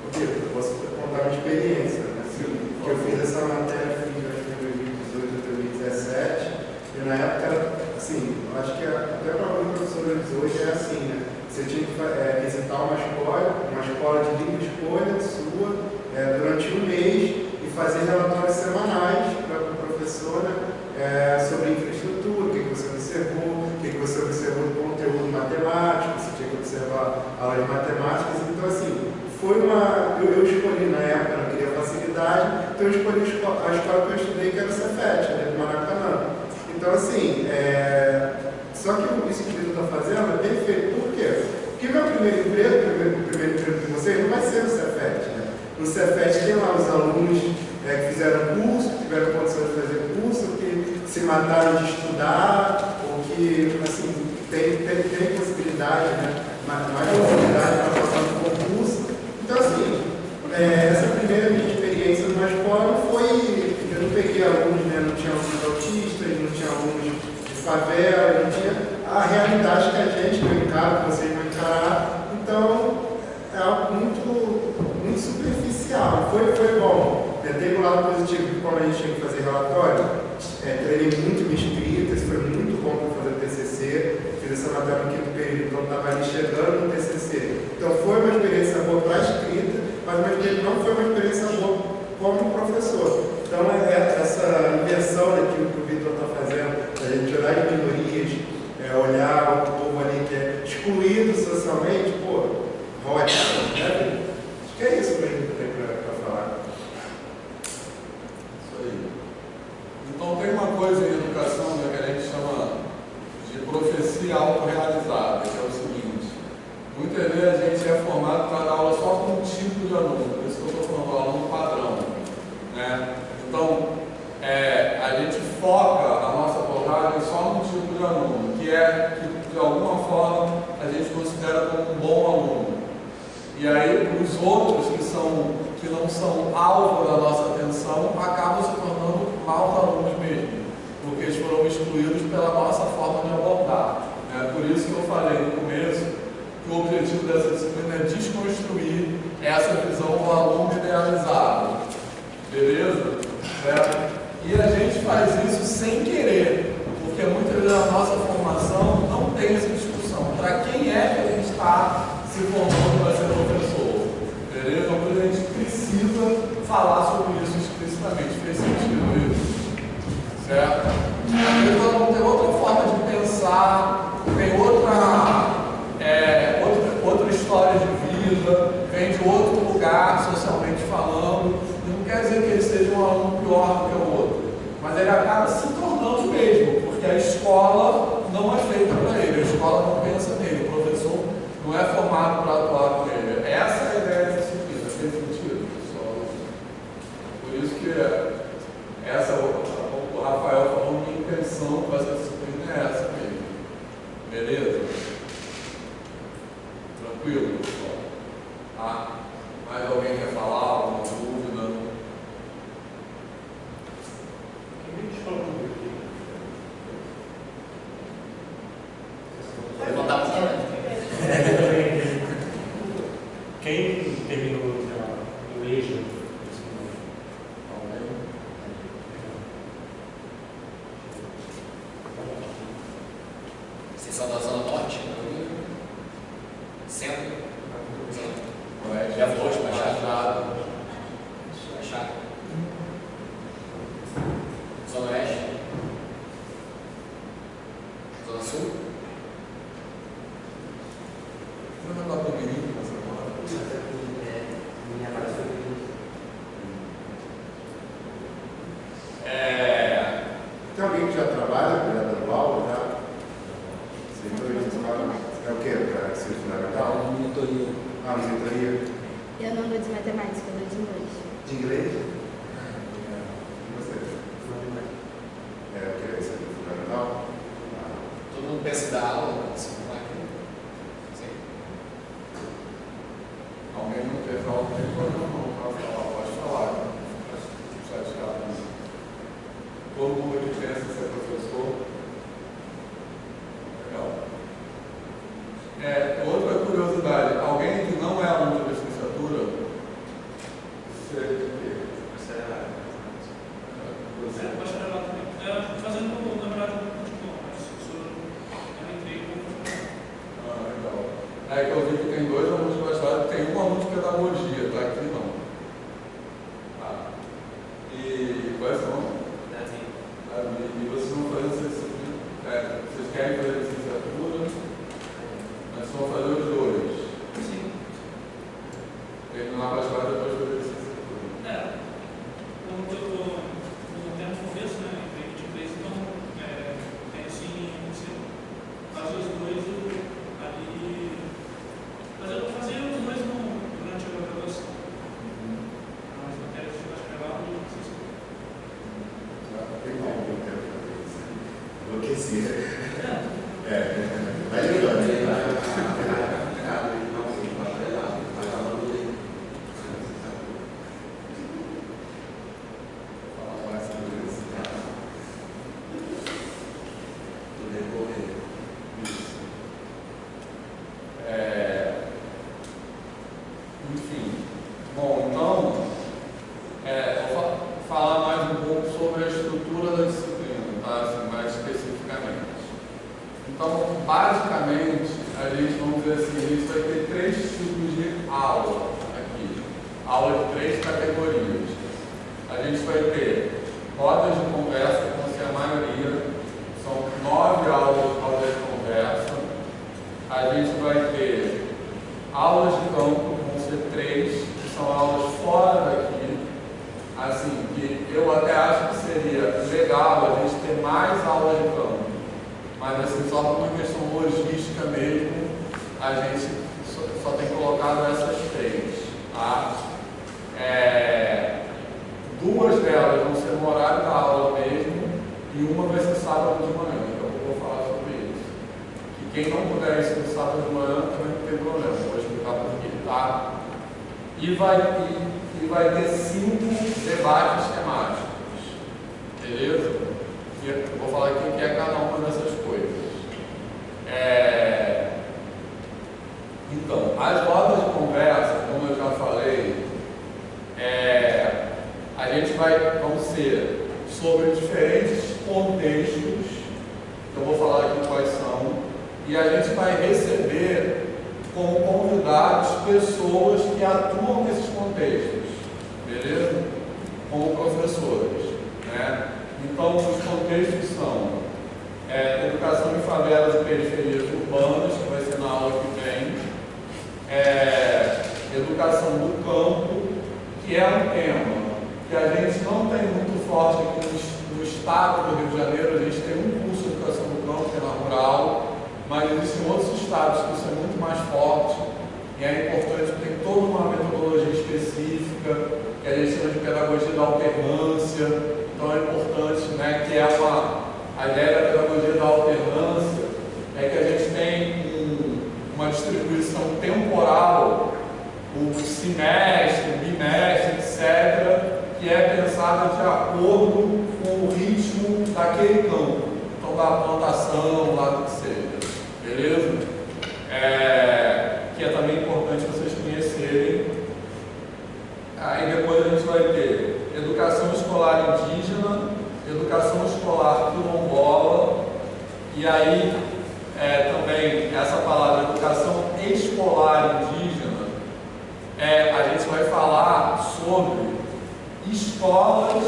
Porque eu posso contar uma experiência, né? Assim, que eu fiz essa matéria em 2018 a 2017, e na época era assim, eu acho que até para o professor hoje é assim, né? Você tinha que visitar uma escola de livre escolha sua durante um mês e fazer relatórios semanais para o professor, né? Sobre infraestrutura, o que você observou, o que você observou do conteúdo matemático, você tinha que observar aulas de matemáticas. Então, assim, eu escolhi na época, não queria facilidade, então eu escolhi a escola que eu estudei, que era o Cefet, né, do Maracanã. Então, assim, só que isso que o está fazendo é perfeito. Por quê? Porque meu primeiro emprego, o primeiro emprego de vocês, não vai ser no Cefet, né? No Cefet tem lá os alunos que fizeram curso, que tiveram condição de fazer curso, que se mataram de estudar, ou que, assim, tem possibilidade, né? Mais possibilidade para passar no concurso. Então, assim, essa primeira minha experiência numa escola não foi. Eu não peguei alunos, né? Não tinha alunos autistas, não tinha alunos de favela, não tinha a realidade que a gente não encara, que vocês vão encarar. Então, é algo muito superficial. Foi bom. Teve um lado positivo, que como a gente tinha que fazer relatório, treinei muito minha escrita, isso foi muito bom para fazer o TCC. Fiz essa matéria no quinto período, então estava ali chegando no TCC. Então foi uma experiência boa para a escrita, mas não foi uma experiência boa como professor. Então essa inversão que o Vitor está fazendo, a gente olhar em minorias, olhar o povo ali que é excluído socialmente, ótimo, né? Acho que é isso mesmo que eu tenho para falar. Isso aí. Então tem uma coisa em educação, né, que a gente chama de profecia autorrealizada, que é o seguinte: muitas vezes a gente é formado para dar aula só com um tipo de aluno, por isso que eu estou falando aluno padrão, né? Então, a gente foca a nossa abordagem só num tipo de aluno, que de alguma forma a gente considera como um bom aluno. E aí os outros que não são alvo da nossa atenção acabam se tornando maus alunos mesmo, porque eles foram excluídos pela nossa forma de abordar. Por isso que eu falei no começo que o objetivo dessa disciplina é desconstruir essa visão do aluno idealizado. Beleza? E a gente faz isso sem querer, porque muitas vezes a nossa formação não tem essa discussão. Para quem é que a gente está se formando para ser professor? Beleza? Então a gente precisa falar sobre isso explicitamente. Fez sentido isso? Certo? Às vezes nós vamos ter outra forma de pensar, tem outra história de vida, vem de outro lugar, socialmente falando, e não quer dizer que ele seja um aluno pior do que o outro, mas ele acaba se tornando mesmo, porque a escola não é feita para ele, a escola não pensa nele, o professor não é formado para atuar com ele. Essa é a ideia da disciplina. Fez sentido, pessoal? Por isso que o Rafael falou, minha intenção com essa disciplina é essa mesmo. Beleza? Tranquilo, pessoal? Tá? Mais alguém quer falar? Alguma dúvida? Quem me falou aqui? Levantar a mão. Quem terminou o EJA? Vocês são da Zona Norte? Centro? Já foi, Baixada. Zona Oeste? Zona Sul? Não vai dar para o menino nessa hora. Tem alguém que já trabalha, já dando aula, já? É o quê? Para ensino fundamental? Monitoria. Monitoria. Eu não dou de matemática, eu dou de inglês. De inglês? E você? É o quê? Ensino fundamental? Todo mundo pensa em dar aula, assim, não é? Sim. Alguém não teve aula de não pode falar. Todo mundo que pensa em ser professor. Legal. Outra curiosidade, alguém que não é aluno de licenciatura, Bacharelado também. Fazendo, na verdade, eu entrei como. legal. É que eu vi que tem 2 alunos de bacharelado, tem um aluno de pedagogia, tá aqui não. E quais são? E vocês vão fazer licenciatura? Vocês querem fazer licenciatura? Mas vão fazer os 2. Sim. Terminar a bacharelado depois fazer licenciatura. Como eu estou no começo, né? Entrei de inglês, então tem assim, você fazer os 2 ali. Mas eu vou fazer os 2 durante a graduação. As matérias de bacharelado e licenciatura. Tem algum tempo para isso? Enlouqueci. Vai levando. Falar mais sobre isso. Do decorrer. Isso. Enfim. Bom, então, vou falar mais um pouco sobre a estrutura da disciplina, tá? Assim, mais especificamente. Então, basicamente, a gente, vamos dizer assim, a gente vai ter 3 tipos de aula aqui. Aula de 3 categorias. A gente vai ter rodas de conversa, que vão ser a maioria. São 9 aulas de rodas de conversa. A gente vai ter aulas de campo, que vão ser 3, que são aulas fora daqui. Assim, que eu até acho que seria legal a gente ter mais aulas de campo. Mas assim, só por uma questão logística mesmo, a gente só tem colocado essas 3. Tá? 2 delas vão ser no horário da aula mesmo, e uma vai ser sábado de manhã, então eu vou falar sobre isso. Quem não puder isso no sábado de manhã também não tem problema, vou explicar por quê, tá? E vai ter 5 debates temáticos, beleza? E eu vou falar aqui o que é cada uma dessas coisas. Então, as rodas de conversa, como eu já falei, vão ser sobre diferentes contextos, eu vou falar aqui quais são, e a gente vai receber como convidados pessoas que atuam nesses contextos, beleza? Como professores, né? Então, os contextos são educação em favelas e periferias urbanas, que vai ser na aula que vem, educação do campo, que é um tema que a gente não tem muito forte aqui no estado do Rio de Janeiro. A gente tem um curso de educação do campo, que é na rural, mas existem outros estados que isso é muito mais forte, e é importante, tem toda uma metodologia específica, que a gente chama de pedagogia da alternância. Então é importante, né, que a ideia da pedagogia da alternância é que a gente tem uma distribuição temporal, o semestre, o bimestre, etc., que é pensada de acordo com o ritmo daquele campo, então da plantação, lá do que seja, beleza? Que é também importante vocês conhecerem. Aí depois a gente vai ter educação escolar indígena, educação escolar quilombola, e aí também essa palavra educação escolar indígena, a gente vai falar sobre escolas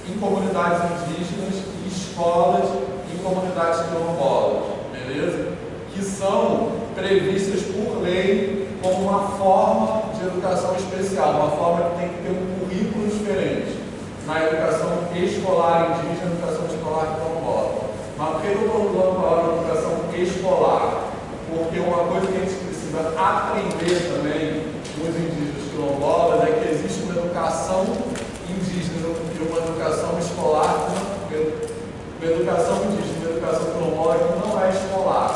em comunidades indígenas e escolas em comunidades quilombolas, beleza? Que são previstas por lei como uma forma de educação especial, uma forma que tem que ter um currículo diferente na educação escolar indígena e educação escolar quilombola. Mas por que eu estou usando a palavra educação escolar? Porque uma coisa que a gente precisa aprender também com os indígenas quilombolas é que existe uma educação indígena e uma educação escolar, uma educação indígena e uma educação quilombola que não é escolar.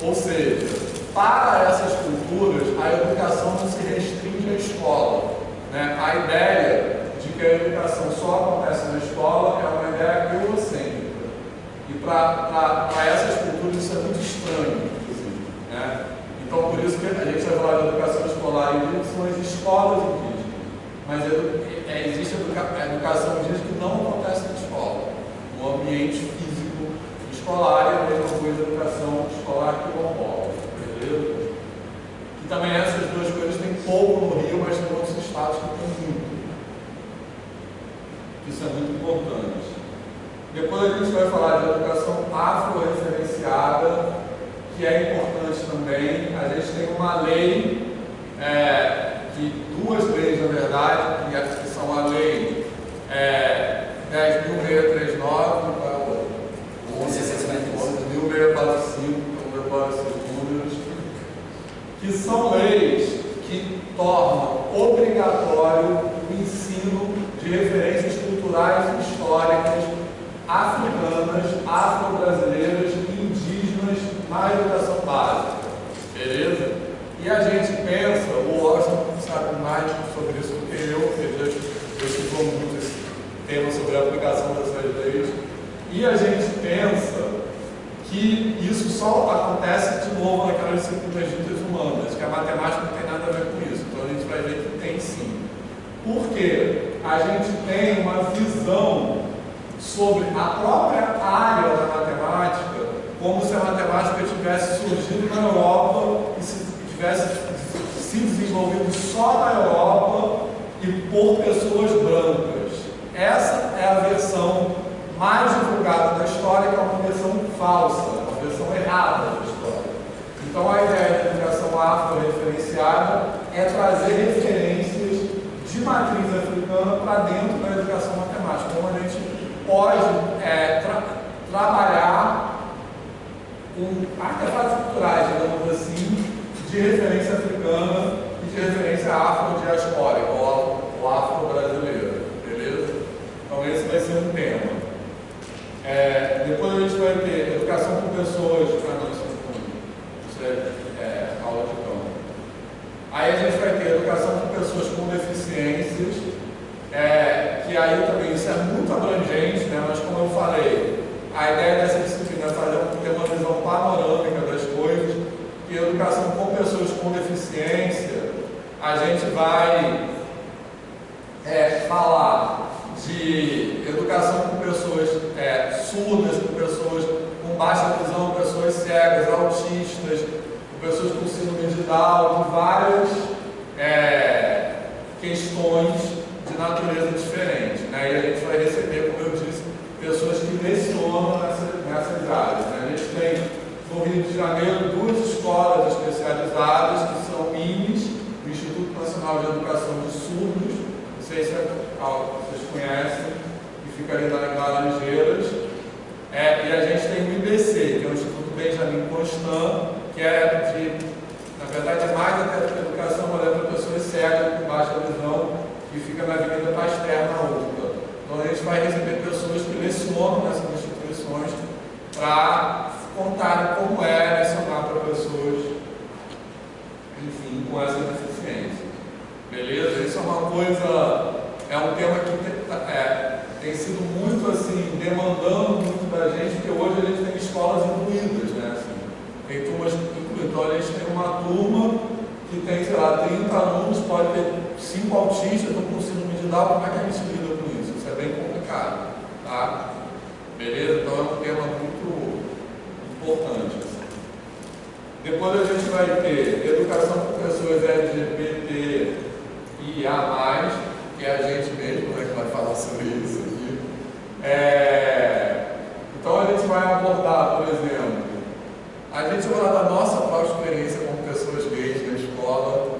Ou seja, para essas culturas, a educação não se restringe à escola, né? A ideia de que a educação só acontece na escola é uma ideia eurocêntrica. E para essas culturas isso é muito estranho, inclusive, né? Então, por isso que a gente vai falar de educação escolar indígena, são as escolas indígenas. Mas existe a educação indígena que não acontece na escola, no ambiente físico escolar, e a mesma coisa a educação escolar quilombola, beleza? E também essas duas coisas tem pouco no Rio, mas tem outros estados que tem muito. Isso é muito importante. Depois a gente vai falar de educação afro-referenciada, que é importante também. A gente tem uma lei, duas leis na verdade, que são a lei 10.639 e 11.645, então decora esses números, que são leis que tornam obrigatório o ensino de referências culturais e históricas africanas, afro-brasileiras e indígenas na educação básica, beleza? E a gente pensa, o Washington sabe mais sobre isso do que eu estudou muito esse tema sobre a aplicação dessas leis, e a gente pensa que isso só acontece de novo naquelas disciplinas ditas humanas, que a matemática não tem nada a ver com isso, então a gente vai ver que tem sim. Porque a gente tem uma visão sobre a própria área da matemática, como se a matemática tivesse surgido na Europa e se tivesse se desenvolvido só na Europa e por pessoas brancas. Essa é a versão mais divulgada da história, que é uma versão falsa, uma versão errada da história. Então a ideia da educação afro-referenciada é trazer referências de matriz africana para dentro da educação matemática, como a gente pode trabalhar com artefatos culturais, digamos assim, de referência africana e de referência afro-diaspórica ou afro-brasileira, beleza? Então esse vai ser um tema. Depois a gente vai ter educação com pessoas, deficiência, a gente vai falar de educação com pessoas surdas, com pessoas com baixa visão, pessoas cegas, autistas, com pessoas com síndrome de Down, de várias questões de natureza diferente, né? E a gente vai receber, como eu disse, pessoas que lecionam nessas áreas, né? A gente tem no Rio de Janeiro 2 escolas especializadas que são MINES, o Instituto Nacional de Educação de Surdos, não sei se vocês conhecem, que fica ali na Laranjeiras, e a gente tem o IBC, que é o Instituto Benjamin Constant, que na verdade é mais até para educação, mas é para pessoas cegas com baixa visão, que fica na Avenida Pasteur, na UFBA. Então a gente vai receber pessoas que lecionam nessas instituições para contarem como é lecionar para pessoas, enfim, com essa deficiência. Beleza? Isso é uma coisa, é um tema que tem sido muito assim, demandando muito da gente, porque hoje a gente tem escolas incluídas, né? Assim, tem turmas incluídas. Então a gente tem uma turma que tem, sei lá, 30 alunos, pode ter 5 autistas, estão com síndrome de Down, como é que a gente lida com isso? Isso é bem complicado, tá? Beleza? Então é um tema muito importante. Assim. Depois a gente vai ter educação com pessoas LGBT e A+, que é a gente mesmo, né, que vai falar sobre isso aqui. Então a gente vai abordar, por exemplo, a gente vai falar da nossa própria experiência como pessoas gays na escola,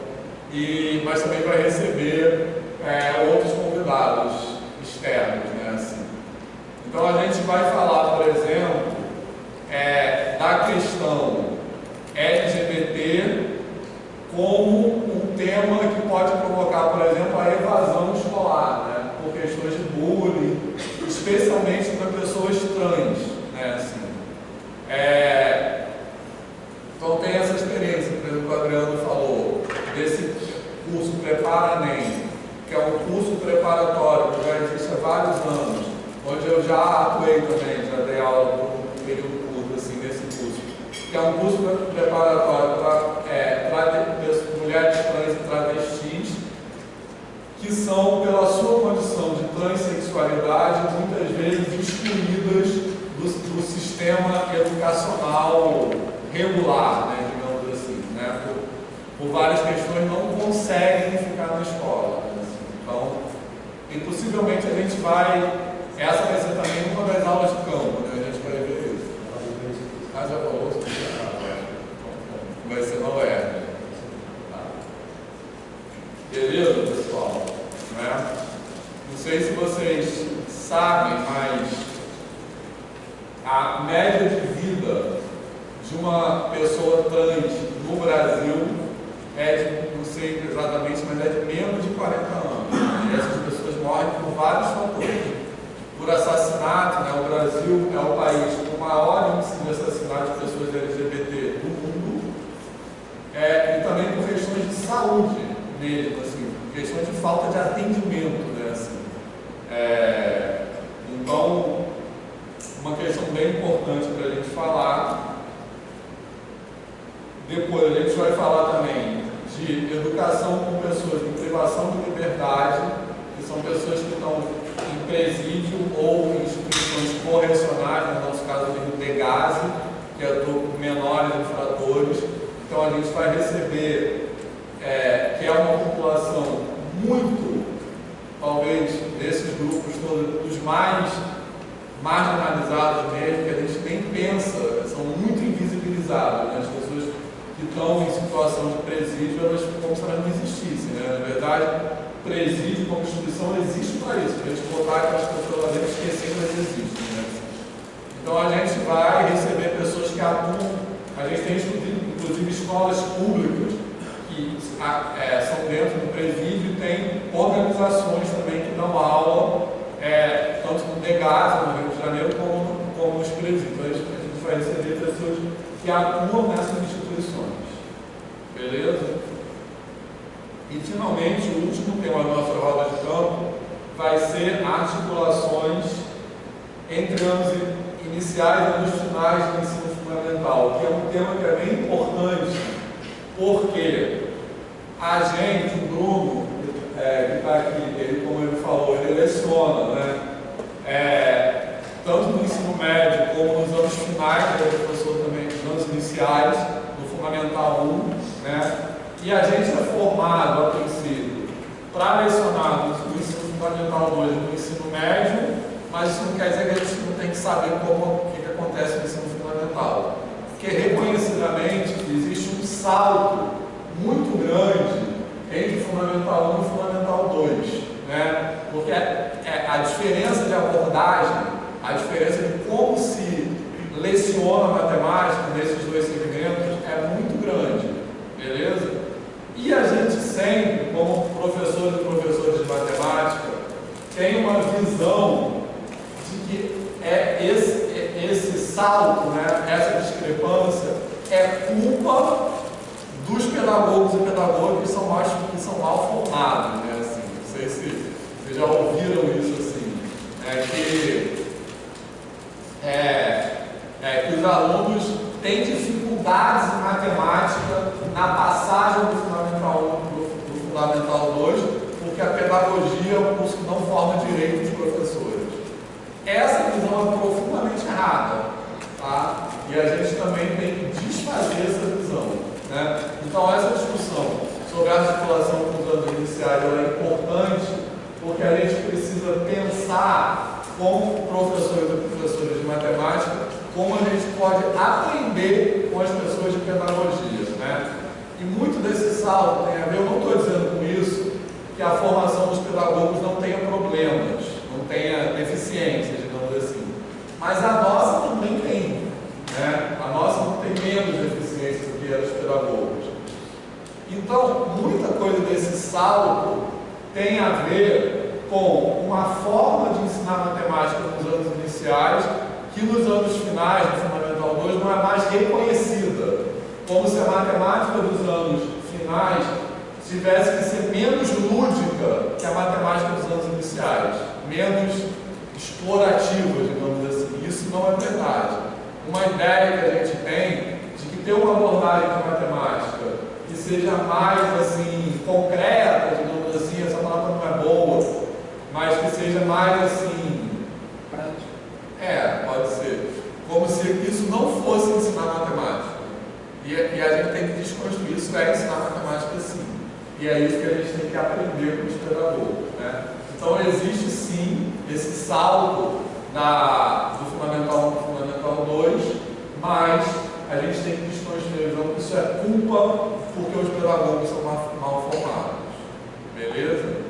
mas também vai receber outros convidados externos, né, assim. Então a gente vai falar, por exemplo, da questão LGBT como um tema que pode provocar, por exemplo, a evasão escolar, né, por questões de bullying, especialmente para pessoas trans, né, assim. Então tem essa experiência, por exemplo, o Adriano falou, desse curso Prepara-NEM, que é um curso preparatório que já existe há vários anos, onde eu já atuei também, já dei aula por um período curto assim, nesse curso, que é um curso preparatório para mulheres trans e travestis, que são, pela sua condição de transexualidade, muitas vezes excluídas do sistema educacional regular, né, digamos assim, né, por várias questões não conseguem ficar na escola, né, assim. Então, e possivelmente a gente essa vai ser também uma das aulas de campo, né, a gente vai ver isso. Já falou? Vai ser não tá. Beleza, pessoal? Né? Não sei se vocês sabem, mas a média de vida de uma pessoa trans no Brasil não sei exatamente, mas é de menos de 40 anos. E essas pessoas morrem por vários fatores. Por assassinato, né? O Brasil é o país com o maior índice de assassinato de pessoas LGBT do mundo, e também por questões de saúde mesmo, assim, questões de falta de atendimento, né? Assim. Então, uma questão bem importante para a gente falar. Depois a gente vai falar também de educação com pessoas com privação de liberdade, que são pessoas que estão em presídio ou em instituições correcionais, no nosso caso de DEGASE, que é do menores infratores. Então a gente vai receber, que é uma população muito, talvez, desses grupos todos, dos mais marginalizados mesmo, que a gente nem pensa, são muito invisibilizados, né? As pessoas que estão em situação de presídio, elas como se elas não existissem, né? Na verdade, presídio como instituição existe para isso, para a gente botar aquelas pessoas lá dentro e esquecer que elas existem, né? Então a gente vai receber pessoas que atuam, a gente tem inclusive escolas públicas que são dentro do presídio, tem organizações também que dão aula, tanto no DEGASE, no Rio de Janeiro, como nos presídios. Então a gente vai receber pessoas que atuam nessas instituições. Beleza? E finalmente, o último tema da nossa roda de campo vai ser articulações entre anos iniciais e anos finais do ensino fundamental, que é um tema que é bem importante Porque a gente, o Bruno, que está aqui, ele, como ele falou, ele leciona, né? Tanto no ensino médio como nos anos finais, ele é professor também nos anos iniciais, no Fundamental 1, né? E a gente é formado, a princípio, para lecionar no ensino Fundamental 2 no ensino médio, mas isso não quer dizer que a gente não tem que saber o que acontece no ensino fundamental. Porque, reconhecidamente, existe um salto muito grande entre o Fundamental 1 e o Fundamental 2, né? Porque a diferença de abordagem, a diferença de como se leciona matemática nesses dois segmentos é muito grande, beleza? E a gente sempre, como professores e professores de matemática, tem uma visão de que esse salto, né, essa discrepância, é culpa dos pedagogos e pedagogas que são mal formados, né? Assim, não sei se vocês já ouviram isso assim, que os alunos têm dificuldades em matemática na passagem do Fundamental 1 do Fundamental 2, porque a pedagogia é um curso que não forma direito os professores. Essa visão é profundamente errada, tá? E a gente também tem que desfazer essa visão, né? Então, essa discussão sobre a articulação com os anos iniciais é importante, porque a gente precisa pensar, como professores e professoras de matemática, como a gente pode aprender com as pessoas de pedagogia, né? E muito desse salto tem a ver, eu não estou dizendo com isso que a formação dos pedagogos não tenha problemas, não tenha deficiências, digamos assim. Mas a nossa também tem, né? A nossa não tem menos deficiências do que a dos pedagogos. Então, muita coisa desse salto tem a ver com uma forma de ensinar matemática nos anos iniciais que nos anos finais do Fundamental 2 não é mais reconhecida, como se a matemática dos anos finais tivesse que ser menos lúdica que a matemática dos anos iniciais, menos explorativa, digamos assim. Isso não é verdade. Uma ideia que a gente tem de que ter uma abordagem de matemática que seja mais assim concreta, digamos assim, essa palavra não é boa, mas que seja mais assim, pode ser, como se isso não fosse ensinar matemática. E a gente tem que desconstruir isso, ensinar matemática sim. E é isso que a gente tem que aprender com os pedagogos, né? Então existe sim esse salto do Fundamental 1 para o Fundamental 2, mas a gente tem que desconstruir a visão que isso é culpa porque os pedagogos são mal formados. Beleza?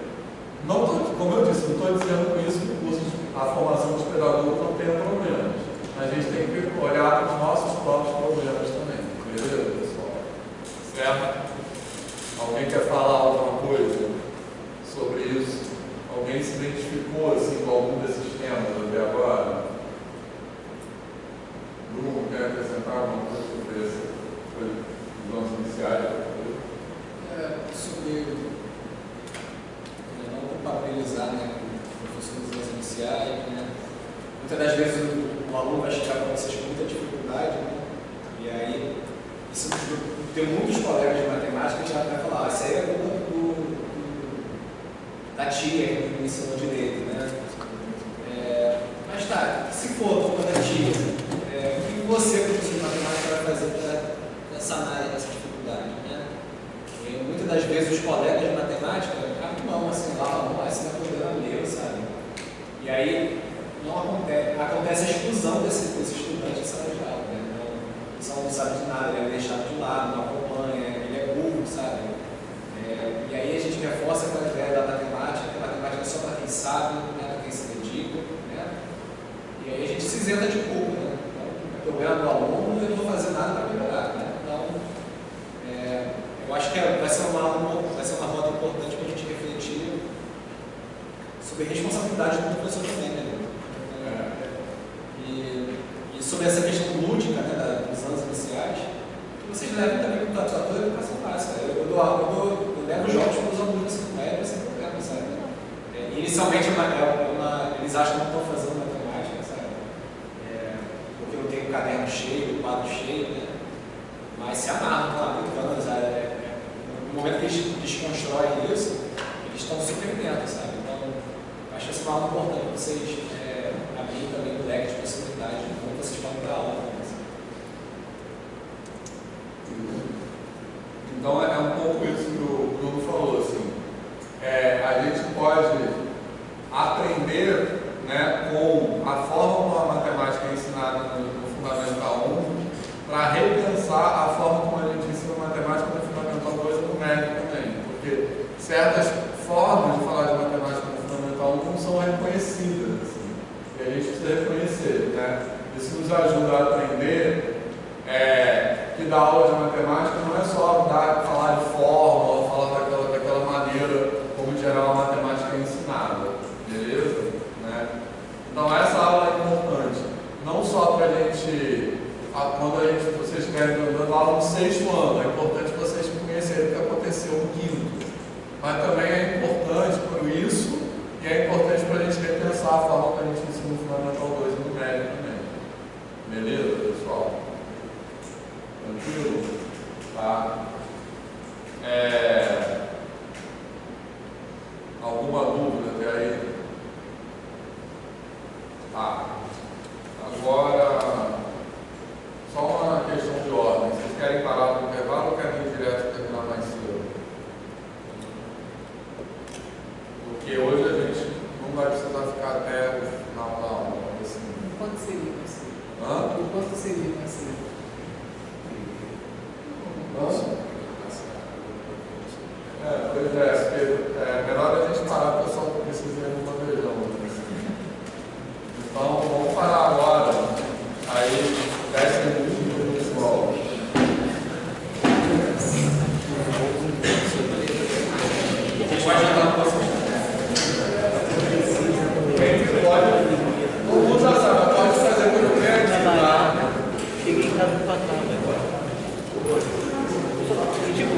Não tô, como eu disse, não estou dizendo com isso que a formação dos pedagogos não tenha problemas. A gente tem que olhar para os nossos próprios problemas também. Beleza, pessoal? Certo? Alguém quer falar alguma coisa sobre isso? Alguém se identificou assim, com algum desses temas até agora? Bruno, quer acrescentar alguma coisa sobre essa coisa dos anos iniciais? Sobre não compatibilizar, né, com o professor dos anos iniciais, né? Muitas das vezes o aluno vai chegar com essas muita dificuldade, né? E aí, isso, tem muitos colegas de matemática que já vai falar, isso aí é culpa da tia que me ensinou direito, né? Mas tá, se for culpa da tia, o que você, professor de matemática, vai fazer para sanar essa dificuldade, né? E muitas das vezes os colegas de matemática abrem mão, assim, lá, esse não é problema meu, sabe? E aí não acontece a exclusão desse estudante de sala de aula, né? Então, não sabe de nada, ele é deixado de lado, não acompanha, ele é burro, sabe? E aí a gente reforça aquela ideia da matemática, que a matemática é só para quem sabe, não é para quem se dedica, né? E aí a gente se isenta de culpa, né? Então, o problema do aluno, eu não vou fazer nada para melhorar, né? Então, eu acho que vai ser uma rota importante para a gente refletir sobre a responsabilidade do professor também, né? E sobre essa questão lúdica, né, dos anos iniciais, vocês devem também com a toda a educação básica. Eu levo jogos para os alunos assim, não é sem problema, sabe? Inicialmente eles acham que não estão fazendo matemática, sabe? Porque não tem o caderno cheio, o quadro cheio, né? Mas se amarram lá brincando, momento que eles desconstroem isso, eles estão super dentro, sabe? Então, acho que essa é uma aula importante para vocês abrirem também o leque de possibilidades de como vocês podem dar aula. Então é um pouco isso que o Bruno falou, assim. A gente pode aprender, né, com a forma como a matemática é ensinada no Fundamental 1 para repensar a forma como a gente ensina matemática no Fundamental 2 e no médio também. Porque certas formas de falar de matemática no Fundamental 1 não são reconhecidas, assim, e a gente precisa reconhecer, né? Isso nos ajuda a aprender que dar aula de matemática não é só falar de fórmula, falar daquela maneira como em geral a matemática é ensinada, beleza? Né? Então essa aula é importante, não só para a gente, quando vocês estiverem dando aula no 6º ano, é importante vocês conhecerem o que aconteceu no 5º, mas também é importante por isso, e é importante para a gente repensar a forma que a gente ensina no Fundamental 2 e no médio também. Beleza, pessoal? Tranquilo? Tá? Alguma dúvida até aí? Tá. Agora, só uma questão de ordem. Vocês querem parar no intervalo ou querem ir direto terminar mais cedo? Porque hoje a gente não vai precisar ficar até o final da aula. Assim. Quanto seria assim? Hã? Quanto seria assim? Pois é melhor a gente parar, o pessoal que precisa ir no bandejão. Então, vamos parar agora. Aí, 10 minutos, pessoal. Pode entrar no próximo. Quem pode? Todo mundo já sabe, pode fazer pelo crédito, tá? Cheguei em casa pra cá, né? Tipo,